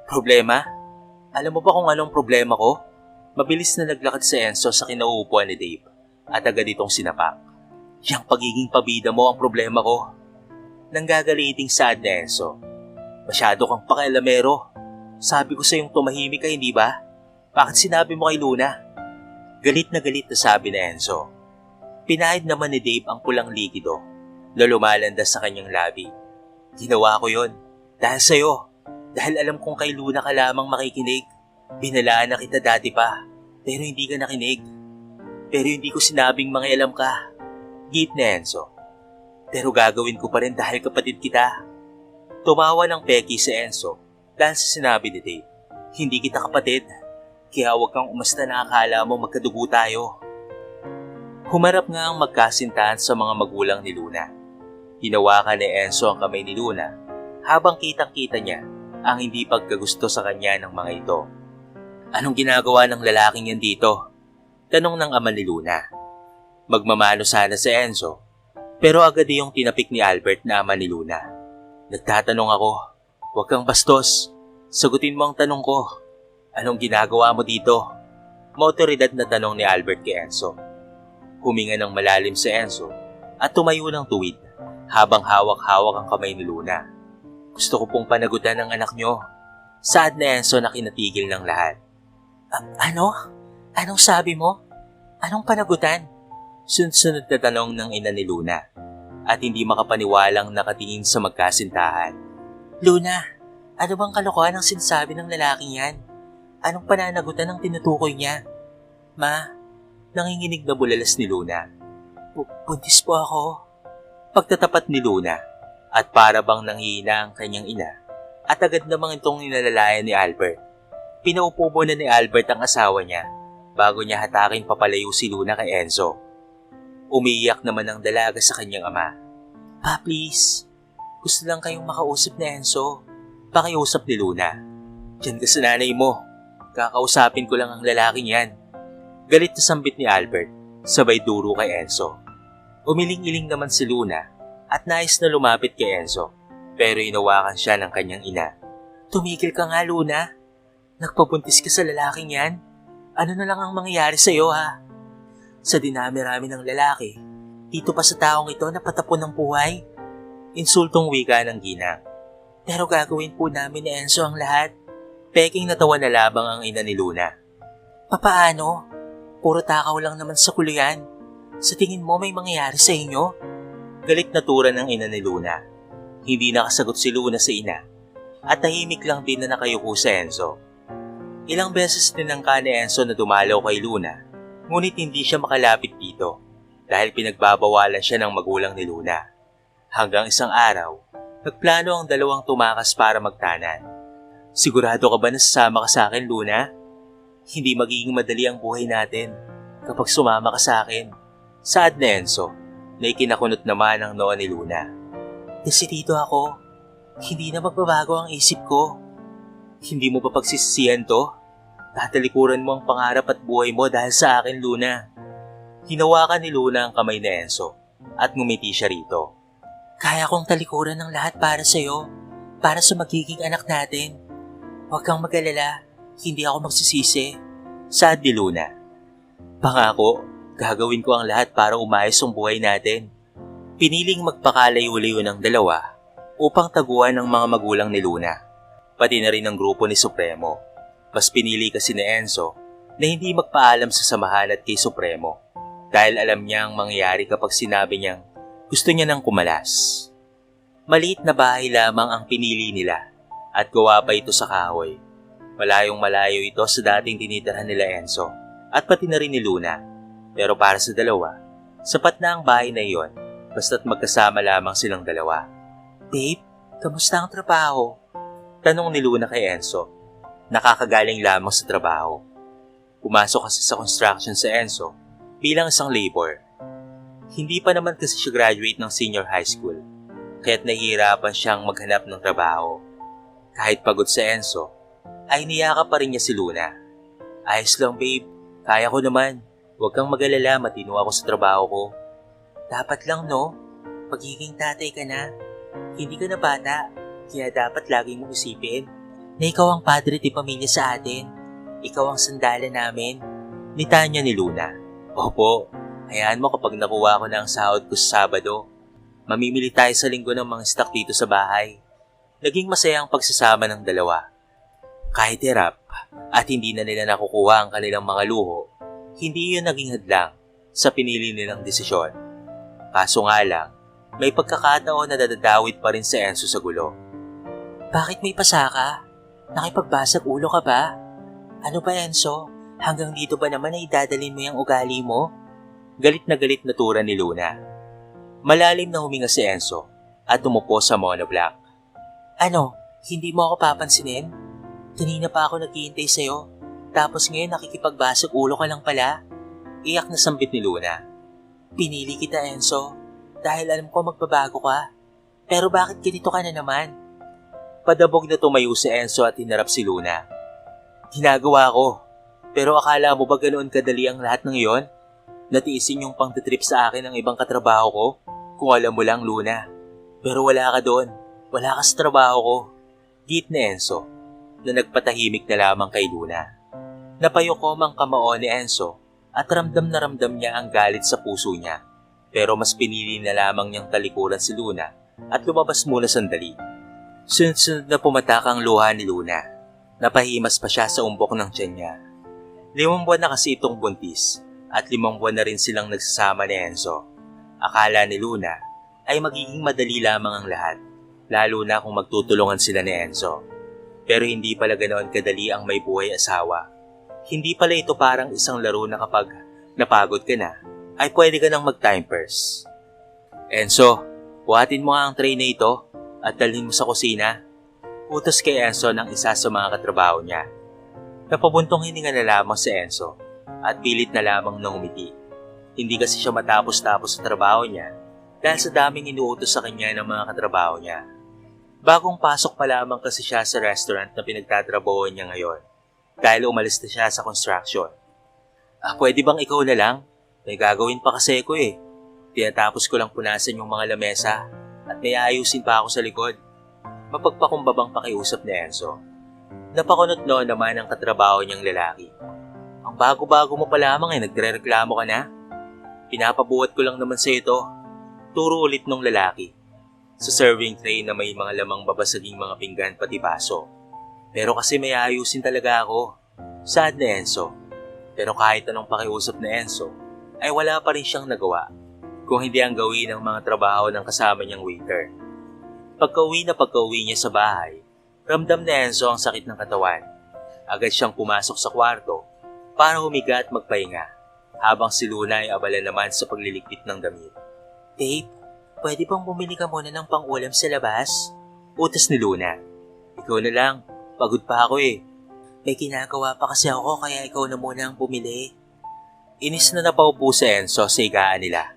Problema? Alam mo ba kung anong problema ko? Mabilis na naglakad si Enzo sa kinauupuan ni Dave at agad itong sinapak. Yang pagiging pabida mo ang problema ko. Nanggagaliting saad ni Enzo. Masyado kang pakialamero. Sabi ko sa'yong tumahimik ka, hindi ba? Bakit sinabi mo kay Luna? Galit na sabi ni Enzo. Pinahid naman ni Dave ang pulang likido na lumalandas sa kanyang labi. Ginawa ko yon dahil sa'yo. Dahil alam kong kay Luna ka lamang makikinig. Binalaan na kita dati pa, pero hindi ka nakinig. Pero hindi ko sinabing mangialam ka. Git ni Enzo. Pero gagawin ko pa rin dahil kapatid kita. Tumawa ng peki si Enzo dahil sa sinabi ni Dave. Hindi kita kapatid, kaya huwag kang umasta na akala mo magkadugo tayo. Humarap nga ang magkasintahan sa mga magulang ni Luna. Hinawakan ni Enzo ang kamay ni Luna habang kitang-kita niya ang hindi pagkagusto sa kanya ng mga ito. Anong ginagawa ng lalaking yan dito? Tanong ng ama ni Luna. Magmamano sana si Enzo, pero agad yung tinapik ni Albert na ama ni Luna. Nagtatanong ako, huwag kang bastos. Sagutin mo ang tanong ko. Anong ginagawa mo dito? Maotoridad na tanong ni Albert kay Enzo. Huminga ng malalim si Enzo at tumayo ng tuwid habang hawak-hawak ang kamay ni Luna. Gusto ko pong panagutan ng anak nyo. Saad na Enzo na kinatigil ng lahat. Ano? Anong sabi mo? Anong panagutan? Sunod-sunod na tanong ng ina ni Luna at hindi makapaniwalang nakatingin sa magkasintahan. Luna, ano bang kalokohan ang sinasabi ng lalaking yan? Anong pananagutan ang tinutukoy niya? Ma, nanginginig na bulalas ni Luna. Buntis po ako. Pagtatapat ni Luna at para bang nanghihina ang kanyang ina at agad namang itong ninalalayan ni Albert. Pinaupo muna ni Albert ang asawa niya bago niya hatakin papalayo si Luna kay Enzo. Umiiyak naman ang dalaga sa kanyang ama. Pa, please. Gusto lang kayong makausap ni Enzo. Pakiusap ni Luna. Diyan ka sa nanay mo. Kakausapin ko lang ang lalaking yan. Galit na sambit ni Albert, sabay duro kay Enzo. Umiling-iling naman si Luna at nais na lumapit kay Enzo, pero inawakan siya ng kanyang ina. Tumigil ka nga, Luna. Nagpabuntis ka sa lalaking yan. Ano na lang ang mangyayari sa'yo, ha? Sa dinami-rami ng lalaki, dito pa sa taong ito na patapon ng buhay. Insultong wika ng ginang. Pero gagawin po namin ni Enzo ang lahat. Peking natawa na labang ang ina ni Luna. Papaano? Puro takaw lang naman sa kuluyan. Sa tingin mo may mangyayari sa inyo? Galit na tura ng ina ni Luna. Hindi nakasagot si Luna sa ina at tahimik lang din na nakayuko sa Enzo. Ilang beses tinangka ni Enzo na dumalaw kay Luna Ngunit hindi siya makalapit dito dahil pinagbabawalan siya ng magulang ni Luna. Hanggang isang araw, nagplano ang dalawang tumakas para magtanan. Sigurado ka ba na sasama ka sa akin, Luna? Hindi magiging madali ang buhay natin kapag sumama ka sa akin. Saad na Enzo na ikinakunot naman ang noo ni Luna. Desidido ako. Hindi na magbabago ang isip ko. Hindi mo ba pagsisisihan to? Tatalikuran mo ang pangarap at buhay mo dahil sa akin, Luna. Hinawakan ni Luna ang kamay ni Enzo at ngumiti siya rito. Kaya kong talikuran ng lahat para sa'yo, para sa magiging anak natin. Huwag kang mag-alala, hindi ako magsisisi. Saad ni Luna. Pangako, gagawin ko ang lahat para umayos ang buhay natin. Piniling magpakalayo-layo ng dalawa upang taguan ng mga magulang ni Luna, pati na rin ang grupo ni Supremo. Mas pinili kasi ni Enzo na hindi magpaalam sa samahan at kay Supremo dahil alam niya ang mangyayari kapag sinabi niyang gusto niya nang kumalas. Maliit na bahay lamang ang pinili nila at gawa pa ito sa kahoy. Malayong malayo ito sa dating tinitirhan nila Enzo at pati na rin ni Luna. Pero para sa dalawa, sapat na ang bahay na iyon basta't magkasama lamang silang dalawa. Babe, kamusta ang trabaho? Tanong ni Luna kay Enzo. Nakakagaling lamang sa trabaho. Pumasok kasi sa construction sa Enzo bilang isang labor. Hindi pa naman kasi siya graduate ng senior high school, kaya't nahihirapan siyang maghanap ng trabaho. Kahit pagod sa Enzo, ay niyakap pa rin niya si Luna. Ayos lang babe, kaya ko naman. Huwag kang mag-alala, matino ako sa trabaho ko. Dapat lang no, pagiging tatay ka na. Hindi ka na bata, kaya dapat laging mong isipin na ikaw ang padre di pamilya sa atin. Ikaw ang sandalan namin. Nitanya ni Luna. Opo, hayaan mo kapag nakuha ko na ang sahod ko sa Sabado. Mamimili tayo sa linggo ng mga stock dito sa bahay. Naging masaya ang pagsasama ng dalawa. Kahit hirap at hindi na nila nakukuha ang kanilang mga luho, hindi yun naging hadlang sa pinili nilang desisyon. Kaso nga lang, may pagkakataon na dadadawit pa rin si Enzo sa gulo. Bakit may pasaka? Nakipagbasag ulo ka ba? Ano ba Enzo? Hanggang dito ba naman ay dadalhin mo yung ugali mo? Galit na tura ni Luna. Malalim na huminga si Enzo at umupo sa monoblock. Ano? Hindi mo ako papansinin? Kanina pa ako naghihintay sa'yo. Tapos ngayon nakikipagbasag ulo ka lang pala? Iyak na sambit ni Luna. Pinili kita Enzo dahil alam ko magbabago ka. Pero bakit ganito ka na naman? Padabog na tumayo si Enzo at hinarap si Luna. Ginagawa ko. Pero akala mo ba ganoon kadali ang lahat ng iyon? Natiisin yung pangtitrip sa akin ng ibang katrabaho ko? Kung alam mo lang, Luna. Pero wala ka doon. Wala ka sa trabaho ko. Git ni Enzo na nagpatahimik na lamang kay Luna. Napayukom ang kamao ni Enzo at ramdam na ramdam niya ang galit sa puso niya. Pero mas pinili na lamang niyang talikuran si Luna at lumabas muna sandali. Sunod-sunod na pumatak ang luha ni Luna. Napahimas pa siya sa umbok ng tiyan niya. 5 buwan na kasi itong buntis at 5 buwan na rin silang nagsasama ni Enzo. Akala ni Luna ay magiging madali lamang ang lahat, lalo na kung magtutulungan sila ni Enzo. Pero hindi pala ganoon kadali ang may buhay asawa. Hindi pala ito parang isang laro na kapag napagod ka na, ay pwede ka nang mag-time purse. Enzo, buhatin mo nga ang tray na ito at dalhin mo sa kusina. Utos kay Enzo ng isa sa mga katrabaho niya. Napabuntong hininga na lamang si Enzo at pilit na lamang nang umiti. Hindi kasi siya matapos-tapos sa trabaho niya dahil sa daming inuutos sa kanya ng mga katrabaho niya. Bagong pasok pa lamang kasi siya sa restaurant na pinagtatrabahoan niya ngayon dahil umalis na siya sa construction. Pwede bang ikaw na lang? May gagawin pa kasi ako eh. Tinatapos ko lang punasan yung mga lamesa at may ayusin pa ako sa likod. Mapagpakumbabang pakiusap ni Enzo. Napakunot noon naman ang katrabaho niyang lalaki. Ang bago-bago mo pa lamang eh, nagre-reklamo ka na? Pinapabuhat ko lang naman sa ito. Turo ulit nung lalaki. Sa serving tray na may mga lamang babasaging mga pinggan pati baso. Pero kasi may ayusin talaga ako. Sad na Enzo. Pero kahit anong pakiusap na Enzo, ay wala pa rin siyang nagawa. Kung hindi ang gawin ng mga trabaho ng kasama niyang waiter. Pagka-uwi niya sa bahay, ramdam na Enzo ang sakit ng katawan. Agad siyang pumasok sa kwarto para humiga at magpahinga. habang si Luna ay abala naman sa pagliligpit ng damit. Babe, pwede bang bumili ka muna ng pang-ulam sa labas? Utos ni Luna. Ikaw na lang, pagod pa ako eh. May ginagawa pa kasi ako kaya ikaw na muna ang bumili. Inis na napaupo si Enzo sa higaan nila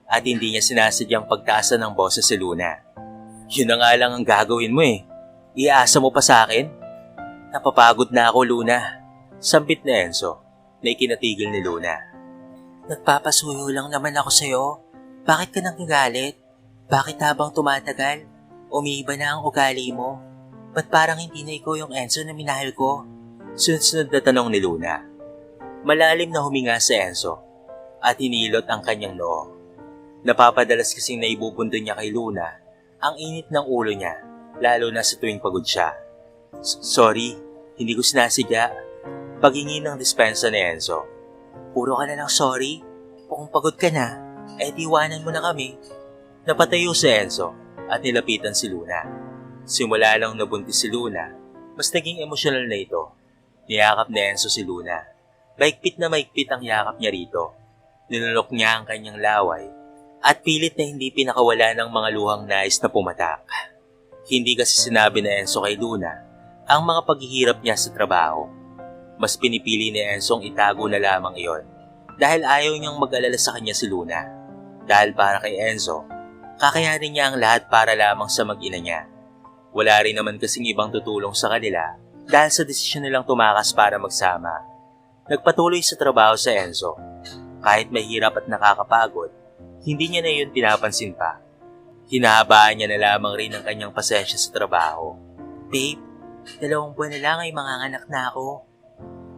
at hindi niya sinasadyang pagtaasan ng boses si Luna. Yun na nga lang ang gagawin mo eh. Iaasa mo pa sa akin? Napapagod na ako, Luna. Sambit na Enzo na ikinatigil ni Luna. Nagpapasuyo lang naman ako sa'yo. Bakit ka nang galit? Bakit habang tumatagal, umiiba na ang ugali mo? Ba't parang hindi na ikaw yung Enzo na minahal ko? Sunod-sunod na tanong ni Luna. Malalim na huminga si Enzo at hinilot ang kanyang noo. Napapadalas kasing naibubundo niya kay Luna ang init ng ulo niya, lalo na sa tuwing pagod siya. Sorry, hindi ko sinasadya. Paghingi ng dispensa ni Enzo. Puro ka na lang sorry. Kung pagod ka na, diwanan mo na kami. Napatayo si Enzo at nilapitan si Luna. Simula lang nabuntis si Luna, mas naging emosyonal na ito. Niyakap ni Enzo si Luna. Maigpit na maigpit ang yakap niya rito. Nilunok niya ang kanyang laway at pilit na hindi pinakawala ng mga luhang nais na pumatak. Hindi kasi sinabi ni Enzo kay Luna ang mga paghihirap niya sa trabaho. Mas pinipili ni Enzong itago na lamang iyon dahil ayaw niyang mag-alala sa kanya si Luna. Dahil para kay Enzo, kakayanin niya ang lahat para lamang sa mag-ina niya. Wala rin naman kasing ibang tutulong sa kanila dahil sa desisyon nilang tumakas para magsama. Nagpatuloy sa trabaho sa Enzo. Kahit mahirap at nakakapagod, hindi niya na yun pinapansin pa. Hinahabaan niya na lamang rin ang kanyang pasensya sa trabaho. Babe, 2 buwan na lang ay manganganak na ako.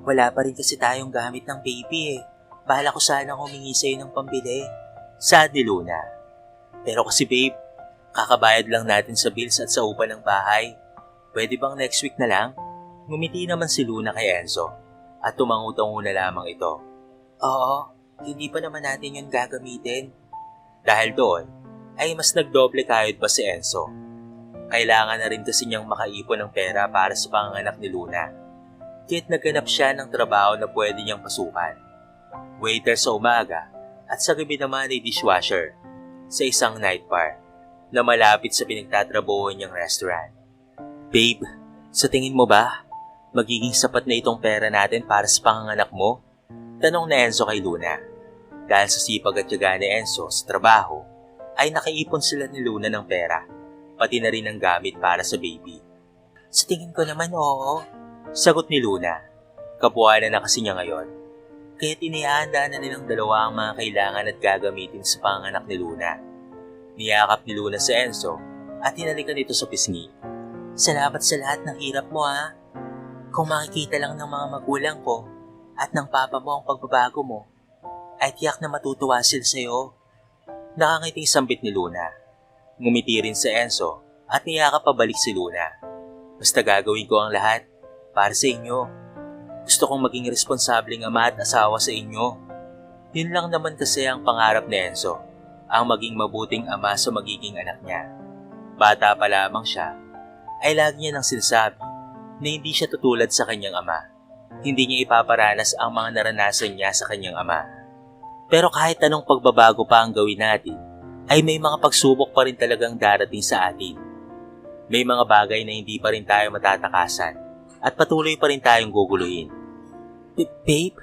Wala pa rin kasi tayong gamit ng baby eh. Bahala ko sanang humingi sa'yo ng pambili. Sad ni Luna. Pero kasi babe, kakabayad lang natin sa bills at sa upa ng bahay. Pwede bang next week na lang? Ngumiti naman si Luna kay Enzo at tumangu-tangu na lamang ito. Oo, hindi pa naman natin yun gagamitin. Dahil doon, ay mas nagdoble kayod pa si Enzo. Kailangan na rin kasi niyang makaipon ng pera para sa panganganak ni Luna. Kaya't naghanap siya ng trabaho na pwede niyang pasukan. Waiter sa umaga at sa gabi naman ay dishwasher sa isang night bar na malapit sa pinagtatrabahuan niyang restaurant. Babe, sa tingin mo ba, magiging sapat na itong pera natin para sa panganganak mo? Tanong na Enzo kay Luna. Dahil sa sipag at tiyaga ni Enzo sa trabaho, ay nakaipon sila ni Luna ng pera, pati na rin ang gamit para sa baby. Sa tingin ko naman oo. Sagot ni Luna. Kabuhanan na kasi niya ngayon. Kaya't inihahanda na nilang dalawa ang mga kailangan at gagamitin sa panganak ni Luna. Niyakap ni Luna sa Enzo at hinalikan ito sa pisngi. Salamat sa lahat ng hirap mo ha. Kung makikita lang ng mga magulang ko at ng papa mo ang pagbabago mo, ay tiyak na matutuwa sila sa'yo. Nakangiting sambit ni Luna. Ngumiti rin si Enzo at niyakap pabalik si Luna. Basta gagawin ko ang lahat para sa inyo. Gusto kong maging responsableng ama at asawa sa inyo. Yun lang naman kasi ang pangarap ni Enzo, ang maging mabuting ama sa magiging anak niya. Bata pa lamang siya, ay lagi niya nang sinasabi na hindi siya tutulad sa kanyang ama. Hindi niya ipaparanas ang mga naranasan niya sa kanyang ama. Pero kahit anong pagbabago pa ang gawin natin, ay may mga pagsubok pa rin talagang darating sa atin. May mga bagay na hindi pa rin tayo matatakasan at patuloy pa rin tayong guguluhin. Babe,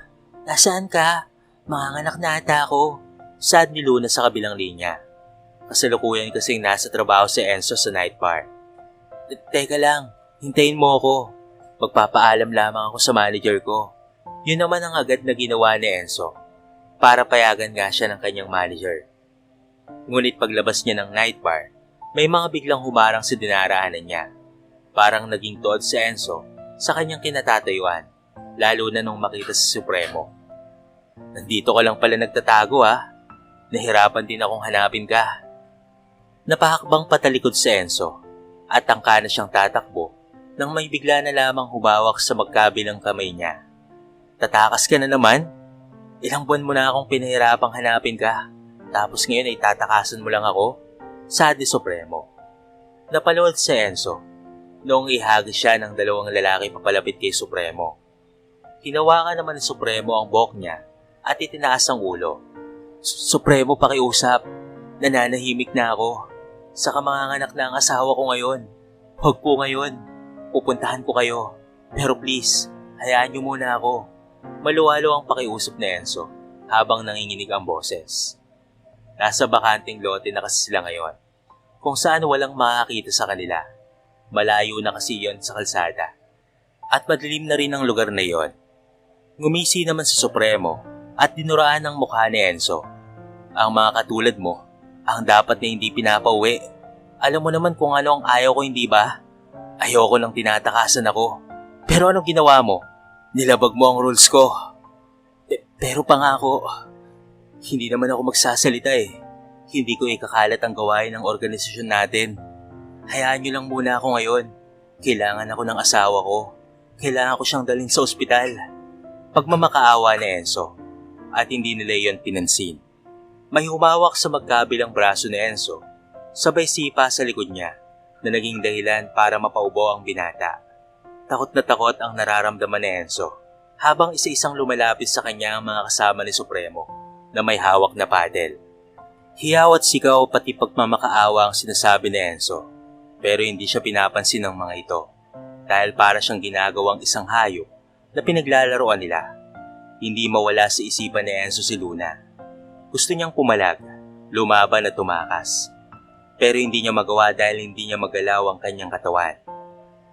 nasaan ka? Manganganak na ata ako. Sad ni Luna sa kabilang linya. Kasalukuyan kasing nasa trabaho si Enzo sa night bar. Teka lang, hintayin mo ako. Magpapaalam lamang ako sa manager ko. Yun naman ang agad na ginawa ni Enzo para payagan nga siya ng kanyang manager. Ngunit paglabas niya ng night bar, may mga biglang humarang sa dinaraanan niya. Parang naging toad si Enzo sa kanyang kinatatayuan, lalo na nung makita si Supremo. Nandito ka lang pala nagtatago ha. Nahirapan din akong hanapin ka. Napahakbang patalikod si Enzo at tangka na siyang tatakbo nang may bigla na lamang humawak sa magkabilang kamay niya. Tatakas ka na naman? Ilang buwan mo na akong pinahirapang hanapin ka, tapos ngayon ay tatakasan mo lang ako? Sad ni Supremo. Napaluwad si Enzo noong ihagis siya ng dalawang lalaki papalapit kay Supremo. Hinawakan naman ni Supremo ang buhok niya at itinaas ang ulo. Supremo, pakiusap. Nananahimik na ako. Saka manganganak na ang asawa ko ngayon. Huwag po ngayon. Pupuntahan ko kayo. Pero please, hayaan niyo muna ako. Maluwalo ang pakiusap ni Enzo habang nanginginig ang boses. Nasa bakanting lote na kasi sila ngayon, kung saan walang makakita sa kanila. Malayo na kasi yon sa kalsada. At madilim na rin ang lugar na yon. Ngumisi naman sa Supremo at dinuraan ang mukha ni Enzo. Ang mga katulad mo, ang dapat na hindi pinapauwi. Alam mo naman kung ano ang ayaw ko, hindi ba? Ayoko nang tinatakasan ako. Pero anong ginawa mo? Nilabag mo ang rules ko. Pero pangako, hindi naman ako magsasalita eh. Hindi ko ikakalat ang gawain ng organisasyon natin. Hayaan niyo lang muna ako ngayon. Kailangan ako ng asawa ko. Kailangan ko siyang dalhin sa ospital. Pagmamakaawa ni Enzo at hindi nila yon pinansin. May humawak sa magkabilang braso ni Enzo, sabay sipa sa likod niya na naging dahilan para mapaubo ang binata. Takot na takot ang nararamdaman ni Enzo habang isa-isang lumalapit sa kanya ang mga kasama ni Supremo na may hawak na padel. Hiyaw at sigaw pati pagmamakaawa ang sinasabi ni Enzo, pero hindi siya pinapansin ng mga ito dahil para siyang ginagawang isang hayop na pinaglalaroan nila. Hindi mawala sa isipan ni Enzo si Luna. Gusto niyang pumalag, lumaban at tumakas. Pero hindi niya magawa dahil hindi niya magalaw ang kanyang katawan.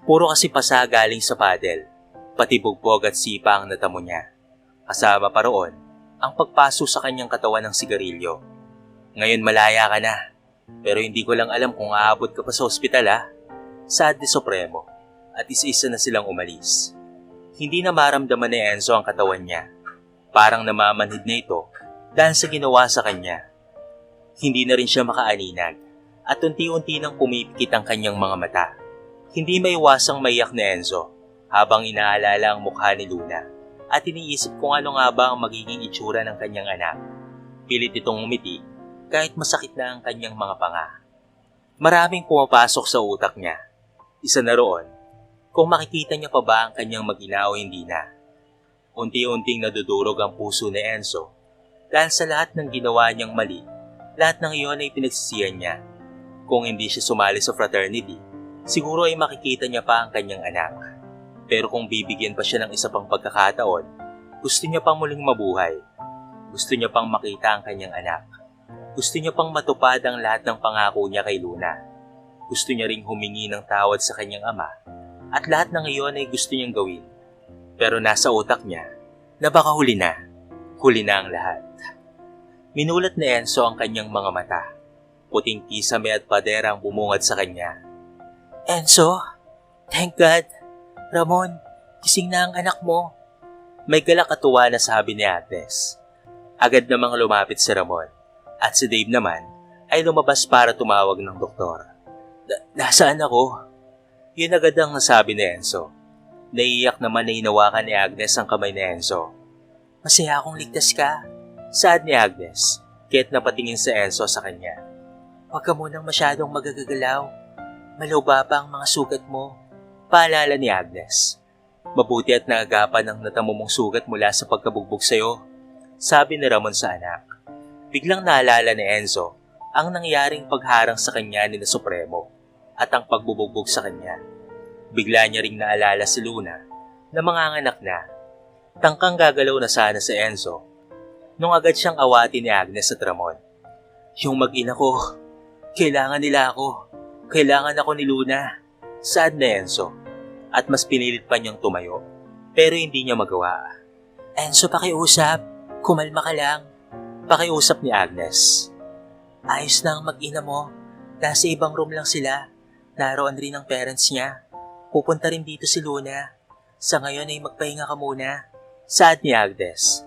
Puro kasi pasa galing sa padel, pati bugbog at sipa ang natamo niya. Kasama pa roon ang pagpaso sa kanyang katawan ng sigarilyo. Ngayon malaya ka na, pero hindi ko lang alam kung aabot ka pa sa ospital ha. Sad ni Supremo at isa-isa na silang umalis. Hindi na maramdaman ni Enzo ang katawan niya. Parang namamanhid na ito dahil sa ginawa sa kanya. Hindi na rin siya makaaninag at unti-unti nang pumipikit ang kanyang mga mata. Hindi maiwasang maiyak ni Enzo habang inaalala ang mukha ni Luna at iniisip kung ano nga ba ang magiging itsura ng kanyang anak. Pilit itong umiti kahit masakit na ang kanyang mga panga. Maraming pumapasok sa utak niya. Isa na roon, kung makikita niya pa ba ang kanyang mag-ina o hindi na. Unti-unting nadudurog ang puso ni Enzo dahil sa lahat ng ginawa niyang mali, lahat ng iyon ay pinagsisihan niya. Kung hindi siya sumali sa fraternity, siguro ay makikita niya pa ang kanyang anak. Pero kung bibigyan pa siya ng isa pang pagkakataon, gusto niya pang muling mabuhay. Gusto niya pang makita ang kanyang anak. Gusto niya pang matupad ang lahat ng pangako niya kay Luna. Gusto niya ring humingi ng tawad sa kanyang ama. At lahat ng iyon ay gusto niyang gawin. Pero nasa utak niya na baka huli na ang lahat. Minulat ni Enzo ang kanyang mga mata. Puting kisame at padera ang bumungad sa kanya. Enzo, thank God. Ramon, gising na ang anak mo. May galak at tuwa na sabi ni Agnes. Agad namang lumapit si Ramon at si Dave naman ay lumabas para tumawag ng doktor. Nasaan ako? Yun agad ang nasabi ni Enzo. Naiiyak naman na hinawakan ni Agnes ang kamay ni Enzo. Masaya akong ligtas ka. Sad ni Agnes, kaya't napatingin si Enzo sa kanya. Huwag ka munang masyadong magagagalaw. Maluba pa ang mga sugat mo. Paalala ni Agnes. Mabuti at naagapan ang natamo mong sugat mula sa pagkabugbog sa'yo, sabi ni Ramon sa anak. Biglang naalala ni Enzo ang nangyaring pagharang sa kanya ni na Supremo at ang pagbubugbog sa kanya. Bigla niya ring naalala si Luna na manganganak na. Tangkang gagalaw na sana si Enzo nung agad siyang awati ni Agnes at Ramon. Yung mag-ina ko, kailangan nila ako. Kailangan ako ni Luna. Sad na Enzo at mas pinilit pa niyang tumayo pero hindi niya magawa. Enzo, pakiusap. Kumalma ka lang. Pakiusap ni Agnes. Ayos na ang mag-ina mo. Nasa ibang room lang sila. Naroon rin ang parents niya. Pupunta rin dito si Luna. Sa ngayon ay magpahinga ka muna. Sad ni Agnes.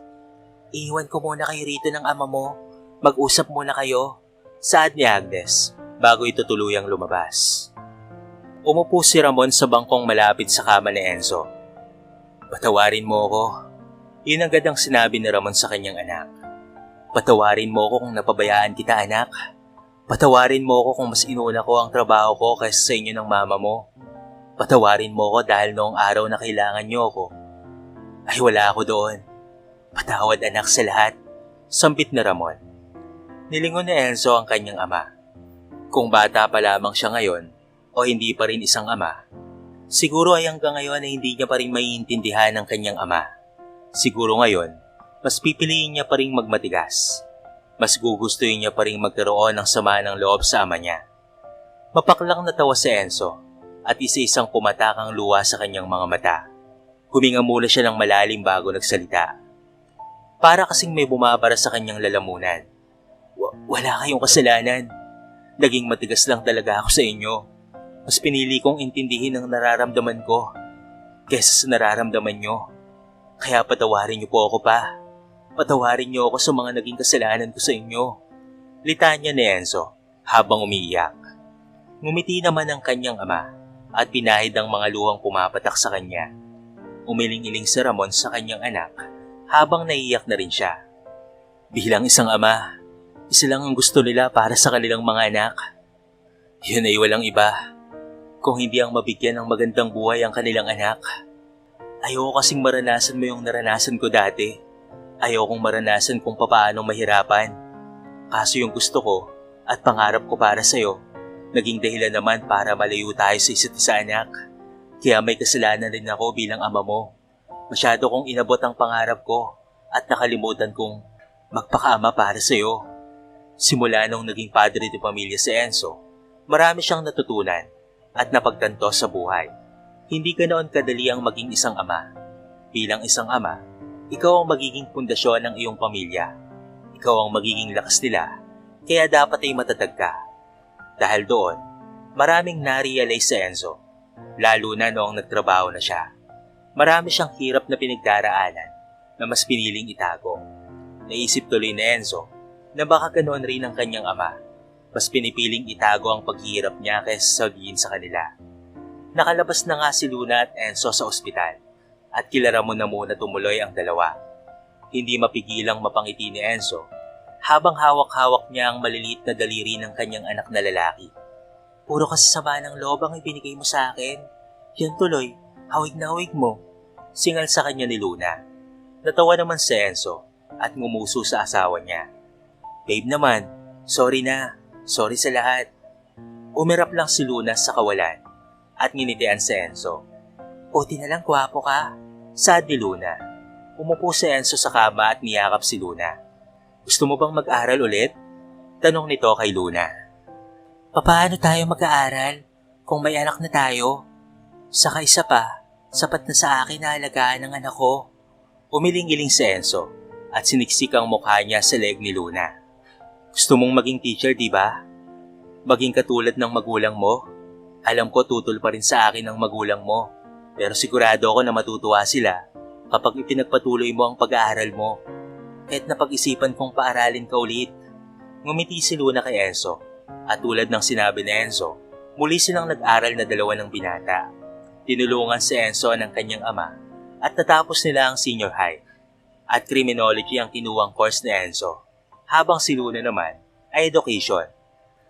Iiwan ko muna kayo rito ng ama mo. Mag-usap muna kayo. Sad ni Agnes bago ito tuluyang lumabas. Umupo si Ramon sa bangkong malapit sa kama ni Enzo. Patawarin mo ako. Yun agad ang sinabi ni Ramon sa kanyang anak. Patawarin mo ako kung napabayaan kita, anak. Patawarin mo ako kung mas inuna ko ang trabaho ko kaysa sa inyo ng mama mo. Patawarin mo ako dahil noong araw na kailangan niyo ako, ay wala ako doon. Patawad anak sa lahat, sambit na Ramon. Nilingon ni Enzo ang kanyang ama. Kung bata pa lamang siya ngayon o hindi pa rin isang ama, siguro ay hanggang ngayon ay hindi niya pa rin maiintindihan ng kanyang ama. Siguro ngayon, mas pipiliin niya pa rin magmatigas. Mas gugustuhin niya pa rin magkaroon ng sama ng loob sa ama niya. Mapaklang natawa si Enzo at isa-isang pumatak ang luha sa kanyang mga mata. Huminga muna siya ng malalim bago nagsalita. Para kasing may bumabara sa kanyang lalamunan. Wala kayong kasalanan. Naging matigas lang talaga ako sa inyo. Mas pinili kong intindihin ang nararamdaman ko kaysa sa nararamdaman nyo. Kaya patawarin niyo po ako pa. Patawarin niyo ako sa mga naging kasalanan ko sa inyo. Litanya ni Enzo habang umiiyak. Ngumiti naman ang kanyang ama at pinahid ang mga luhang pumapatak sa kanya. Umiling-iling si Ramon sa kanyang anak habang naiiyak na rin siya. Bilang isang ama, isa lang ang gusto nila para sa kanilang mga anak. Yun ay walang iba kung hindi ang mabigyan ng magandang buhay ang kanilang anak. Ayoko kasing maranasan mo yung naranasan ko dati. Ayokong maranasan kung papaano mahirapan. Kaso yung gusto ko at pangarap ko para sa'yo, naging dahilan naman para malayo tayo sa isa't isa anak. Kaya may kasalanan rin ako bilang ama mo. Masyado kong inabot ang pangarap ko at nakalimutan kong magpakaama para sa'yo. Simula nung naging padre de pamilya si Enzo, marami siyang natutunan at napagtanto sa buhay. Hindi ganoon kadali ang maging isang ama. Bilang isang ama, ikaw ang magiging pundasyon ng iyong pamilya. Ikaw ang magiging lakas nila, kaya dapat ay matatag ka. Dahil doon, maraming na-realize si Enzo, lalo na noong nagtrabaho na siya. Marami siyang hirap na pinagdaraanan na mas piniling itago. Naisip tuloy ni Enzo na baka ganoon rin ang kanyang ama. Mas pinipiling itago ang paghihirap niya kaysa sabihin sa kanila. Nakalabas na nga si Luna at Enzo sa ospital at kila Ramon na muna tumuloy ang dalawa. Hindi mapigilang mapangiti ni Enzo habang hawak-hawak niya ang maliliit na daliri ng kanyang anak na lalaki. Puro kasi sama ng loob ang ibinigay mo sa akin. Yan tuloy, hawig na hawig mo. Singal sa kanya ni Luna. Natawa naman si Enzo at ngumuso sa asawa niya. Babe naman, sorry na. Sorry sa lahat. Umirap lang si Luna sa kawalan at nginitian si Enzo. Buti na lang gwapo ka. Sad ni Luna. Umupo si Enzo sa kama at niyakap si Luna. Gusto mo bang mag-aral ulit? Tanong nito kay Luna. Paano tayo mag-aaral kung may anak na tayo? Saka isa pa, sapat na sa akin na alagaan ng anak ko. Umiling-iling si Enzo at siniksik ang mukha niya sa leg ni Luna. Gusto mong maging teacher, di ba? Maging katulad ng magulang mo? Alam ko tutol pa rin sa akin ang magulang mo, pero sigurado ako na matutuwa sila kapag ipinagpatuloy mo ang pag-aaral mo. Kahit napag-isipan kong paaralin ka ulit. Ngumiti si Luna kay Enzo at tulad ng sinabi ni Enzo, muli silang nag-aral na dalawa ng binata. Tinulungan si Enzo ng kanyang ama at natapos nila ang senior high at criminology ang kinuwang course ni Enzo. Habang si Luna naman ay education.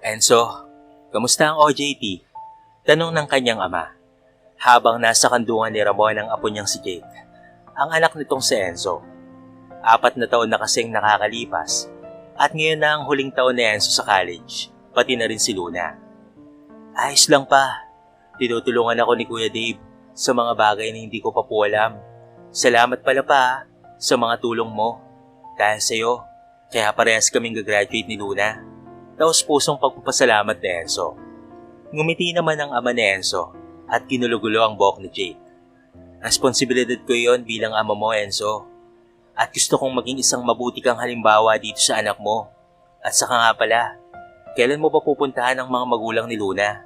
Enzo, kamusta ang OJT? Tanong ng kanyang ama. Habang nasa kandungan ni Ramon ang apo niyang si Jake, ang anak nitong si Enzo. 4 na taon na kasing nakakalipas at ngayon na ang huling taon ni Enzo sa college, pati na rin si Luna. Ayos lang pa. Tinutulungan ako ni Kuya Dave sa mga bagay na hindi ko pa po alam. Salamat pala pa sa mga tulong mo. Dahil sa'yo, kaya parehas kaming gagraduate ni Luna. Taos pusong pagpapasalamat ni Enzo. Ngumiti naman ang ama ni Enzo at kinulugulo ang buhok ni Jake. Responsibilidad ko yon bilang ama mo, Enzo. At gusto kong maging isang mabuti kang halimbawa dito sa anak mo. At saka nga pala, kailan mo ba pupuntahan ang mga magulang ni Luna?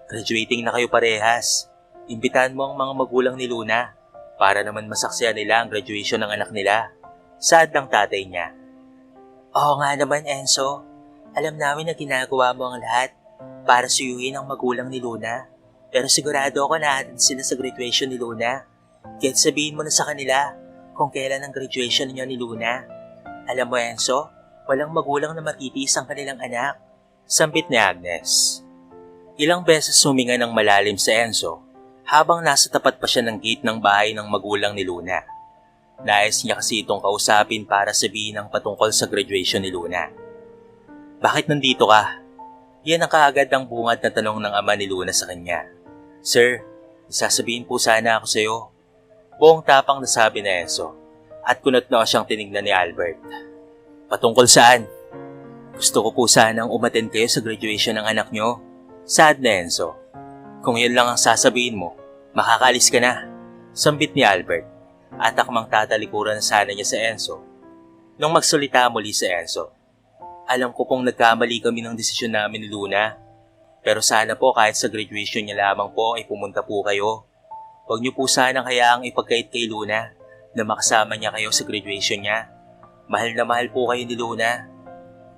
Graduating na kayo parehas. Imbitahan mo ang mga magulang ni Luna para naman masaksiyan nila ang graduation ng anak nila. Sad ng tatay niya. Oo nga naman, Enzo. Alam namin na ginagawa mo ang lahat para suyuin ang magulang ni Luna. Pero sigurado ako na atin sila sa graduation ni Luna. Kahit sabihin mo na sa kanila kung kailan ang graduation niyo ni Luna. Alam mo, Enzo, walang magulang na matitiis ang kanilang anak. Sambit ni Agnes. Ilang beses huminga ng malalim si Enzo habang nasa tapat pa siya ng gate ng bahay ng magulang ni Luna. Nais niya kasi itong kausapin para sabihin ang patungkol sa graduation ni Luna. Bakit nandito ka? Yan ang kaagad ang bungad na tanong ng ama ni Luna sa kanya. Sir, isasabihin po sana ako sa iyo. Buong tapang nasabi ni Enzo at kunot na siyang tinignan ni Albert. Patungkol saan? Gusto ko po sanang umattend kayo sa graduation ng anak nyo. Sad na Enzo. Kung yan lang ang sasabihin mo, makakalis ka na. Sambit ni Albert at akmang tatalikuran sana niya sa Enzo. Nung magsalita muli si Enzo, alam ko pong nagkamali kami ng desisyon namin ni Luna. Pero sana po kahit sa graduation niya lamang po ay pumunta po kayo. Huwag niyo po sanang hayaang ipagkait kay Luna na makasama niya kayo sa graduation niya. Mahal na mahal po kayo ni Luna.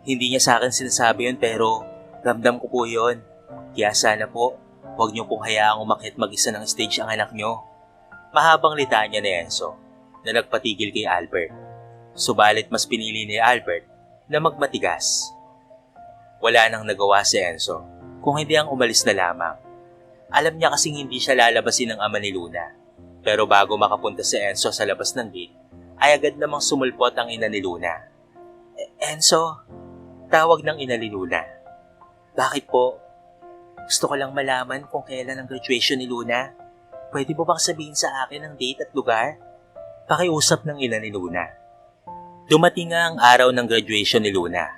Hindi niya sa akin sinasabi yun pero ramdam ko po yun. Kaya sana po, huwag niyo pong hayaang umakyat mag-isa ng stage ang anak niyo. Mahabang litanya ni Enzo na nagpatigil kay Albert. Subalit mas pinili ni Albert na magmatigas. Wala nang nagawa si Enzo kung hindi ang umalis na lamang. Alam niya kasing hindi siya lalabasin ng ama ni Luna. Pero bago makapunta si Enzo sa labas ng gate, ay agad namang sumulpot ang ina ni Luna. Enzo, tawag ng ina ni Luna. Bakit po? Gusto ko lang malaman kung kailan ang graduation ni Luna. Pwede mo bang sabihin sa akin ang date at lugar? Pakiusap ng ina ni Luna. Dumating nga ang araw ng graduation ni Luna.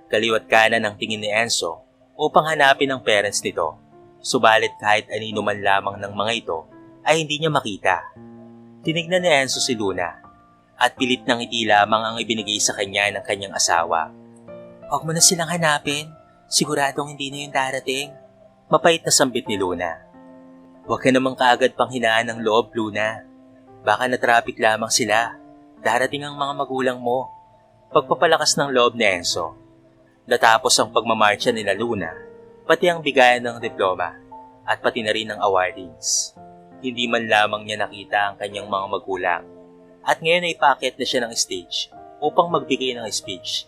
Kaliwat kanan ang tingin ni Enzo upang hanapin ang parents nito. Subalit kahit anino man lamang ng mga ito ay hindi niya makita. Tinignan ni Enzo si Luna at pilit ng ngiti lamang ang ibinigay sa kanya ng kanyang asawa. Huwag mo na silang hanapin. Siguradong hindi na yung darating. Mapait na sambit ni Luna. Huwag ka namang kaagad pang hinaan ng loob, Luna. Baka na-traffic lamang sila. Darating ang mga magulang mo. Pagpapalakas ng loob ni Enzo. Natapos ang pagmamarcha nila Luna, pati ang bigayan ng diploma, at pati na rin ang awardings. Hindi man lamang niya nakita ang kanyang mga magulang. At ngayon ay paakyat na siya ng stage upang magbigay ng speech.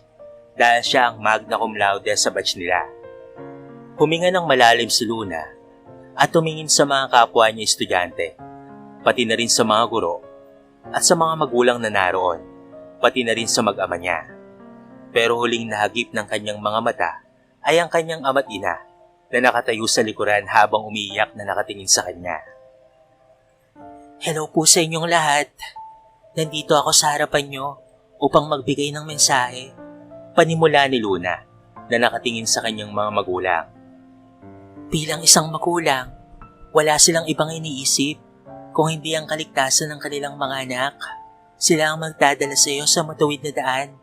Dahil siya ang magna cum laude sa batch nila. Huminga ng malalim si Luna at tumingin sa mga kapwa niya estudyante, pati na rin sa mga guro at sa mga magulang na naroon, pati na rin sa mag-ama niya. Pero huling nahagip ng kanyang mga mata ay ang kanyang ama't ina na nakatayo sa likuran habang umiiyak na nakatingin sa kanya. Hello po sa inyong lahat. Nandito ako sa harapan niyo upang magbigay ng mensahe. Panimula ni Luna na nakatingin sa kanyang mga magulang. Bilang isang magulang, wala silang ibang iniisip kung hindi ang kaligtasan ng kanilang mga anak. Sila ang magdadala sa iyo sa matuwid na daan.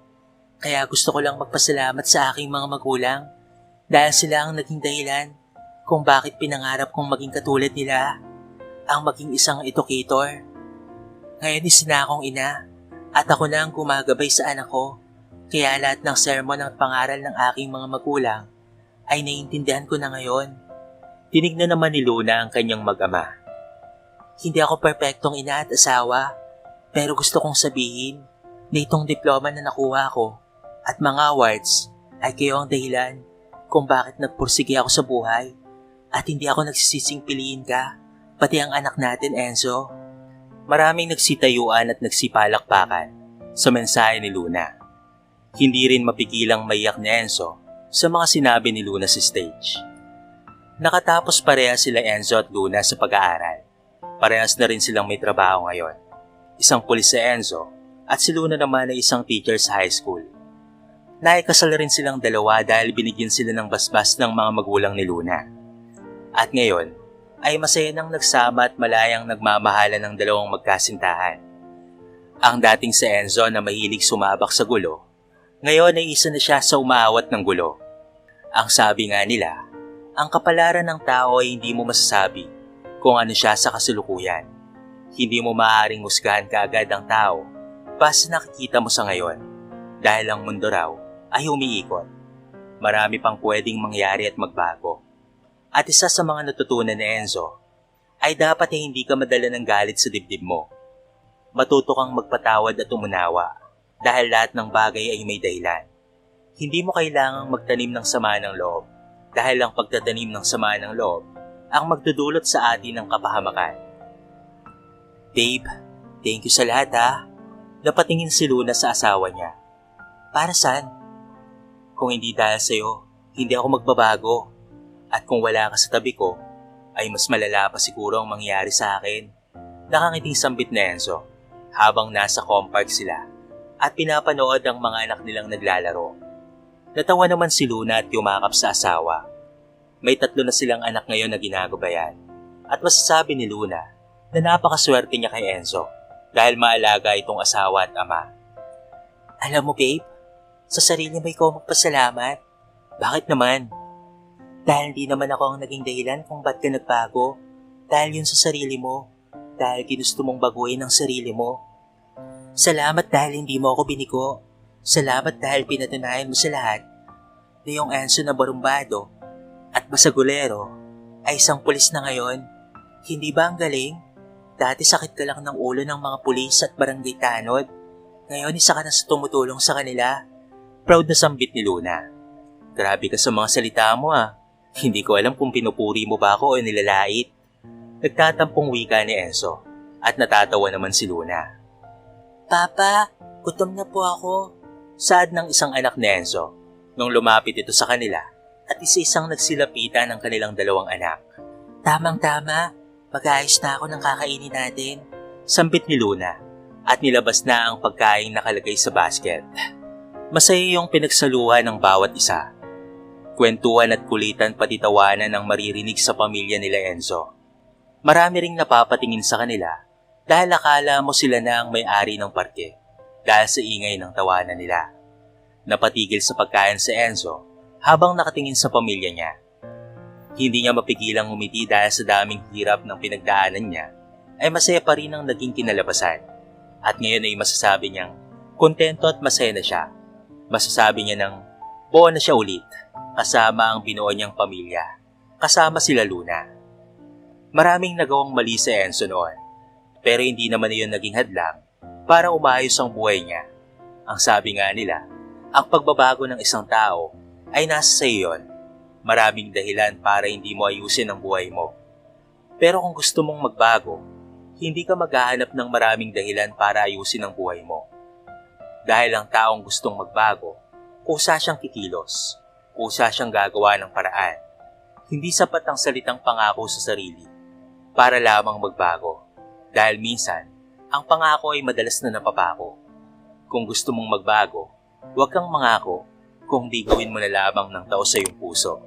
Kaya gusto ko lang magpasalamat sa aking mga magulang dahil sila ang naging dahilan kung bakit pinangarap kong maging katulad nila, ang maging isang educator. Ngayon isina akong ina at ako na ang gumagabay sa anak ko. Kaya lahat ng sermon at pangaral ng aking mga magulang ay naiintindihan ko na ngayon. Tinignan naman ni Luna ang kanyang mag-ama. Hindi ako perpektong ina at asawa, pero gusto kong sabihin na itong diploma na nakuha ko at mga awards ay kayo ang dahilan kung bakit nagpursige ako sa buhay at hindi ako nagsisising piliin ka, pati ang anak natin, Enzo. Maraming nagsitayuan at nagsipalakpakan sa mensahe ni Luna. Hindi rin mapigilang maiyak ni Enzo sa mga sinabi ni Luna sa stage. Nakatapos parehas sila Enzo at Luna sa pag-aaral. Parehas na rin silang may trabaho ngayon. Isang pulis si Enzo at si Luna naman ay isang teacher sa high school. Naikasal rin silang dalawa dahil binigyan sila ng basbas ng mga magulang ni Luna. At ngayon ay masaya nang nagsama at malayang nagmamahalan ng dalawang magkasintahan. Ang dating si Enzo na mahilig sumabak sa gulo, ngayon ay isa na siya sa umaawat ng gulo. Ang sabi nga nila, ang kapalaran ng tao ay hindi mo masasabi kung ano siya sa kasulukuyan. Hindi mo maaaring husgahan kaagad ang tao basta nakikita mo sa ngayon dahil ang mundo raw ay umiikot. Marami pang pwedeng mangyari at magbago. At isa sa mga natutunan ni Enzo ay dapat ay hindi ka madala ng galit sa dibdib mo. Matuto kang magpatawad at umunawa dahil lahat ng bagay ay may dahilan. Hindi mo kailangang magtanim ng sama ng loob dahil ang pagtatanim ng sama ng loob ang magdudulot sa atin ng kapahamakan. Babe, thank you sa lahat ha. Napatingin si Luna sa asawa niya. Para saan? Kung hindi dahil sa'yo, hindi ako magbabago. At kung wala ka sa tabi ko, ay mas malala pa siguro ang mangyayari sa akin. Nakangiting sambit na Enzo habang nasa compark sila at pinapanood ang mga anak nilang naglalaro. Natawa naman si Luna at yumakap sa asawa. May 3 na silang anak ngayon na ginagabayan at masasabi ni Luna na napakaswerte niya kay Enzo dahil maalaga itong asawa at ama. Alam mo babe, sa sarili mo ikaw magpasalamat. Bakit naman? Dahil hindi naman ako ang naging dahilan kung ba't ka nagbago. Dahil yun sa sarili mo. Dahil ginusto mong baguhin ang sarili mo. Salamat dahil hindi mo ako biniko. Salamat dahil pinatunayan mo sa lahat na yung Enzo na barumbado at basagulero ay isang pulis na ngayon. Hindi ba ang galing? Dati sakit ka lang ng ulo ng mga pulis at barangay tanod. Ngayon isa ka na sa tumutulong sa kanila. Proud na sambit ni Luna. Grabe ka sa mga salita mo ah. Hindi ko alam kung pinupuri mo ba ako o nilalait. Nagtatampong wika ni Enzo at natatawa naman si Luna. Papa, gutom na po ako. Saad ng isang anak ni Enzo nung lumapit ito sa kanila at isa-isang nagsilapitan ng kanilang 2 anak. Tamang-tama, mag-aayos na ako ng kakainin natin. Sambit ni Luna at nilabas na ang pagkain nakalagay sa basket. Masaya yung pinagsaluhan ng bawat isa. Kwentuhan at kulitan pati tawanan ang maririnig sa pamilya nila Enzo. Marami ring napapatingin sa kanila dahil akala mo sila na ang may-ari ng parke dahil sa ingay ng tawanan nila. Napatigil sa pagkain si Enzo habang nakatingin sa pamilya niya. Hindi niya mapigilang umiti dahil sa daming hirap ng pinagdaanan niya ay masaya pa rin ang naging kinalabasan. At ngayon ay masasabi niyang kontento at masaya na siya. Masasabi niya ng buo na siya ulit kasama ang binuo niyang pamilya, kasama sila Luna. Maraming nagawang mali si Enzo noon, pero hindi naman iyon naging hadlang para umayos ang buhay niya. Ang sabi nga nila, ang pagbabago ng isang tao ay nasa sa iyon. Maraming dahilan para hindi mo ayusin ang buhay mo. Pero kung gusto mong magbago, hindi ka maghahanap ng maraming dahilan para ayusin ang buhay mo. Dahil ang taong gustong magbago, kusa siyang kikilos. Kusa siyang gagawa ng paraan. Hindi sapat ang salitang pangako sa sarili para lamang magbago. Dahil minsan, ang pangako ay madalas na napapako. Kung gusto mong magbago, huwag kang mangako kung di gawin mo na lamang ng tao sa iyong puso.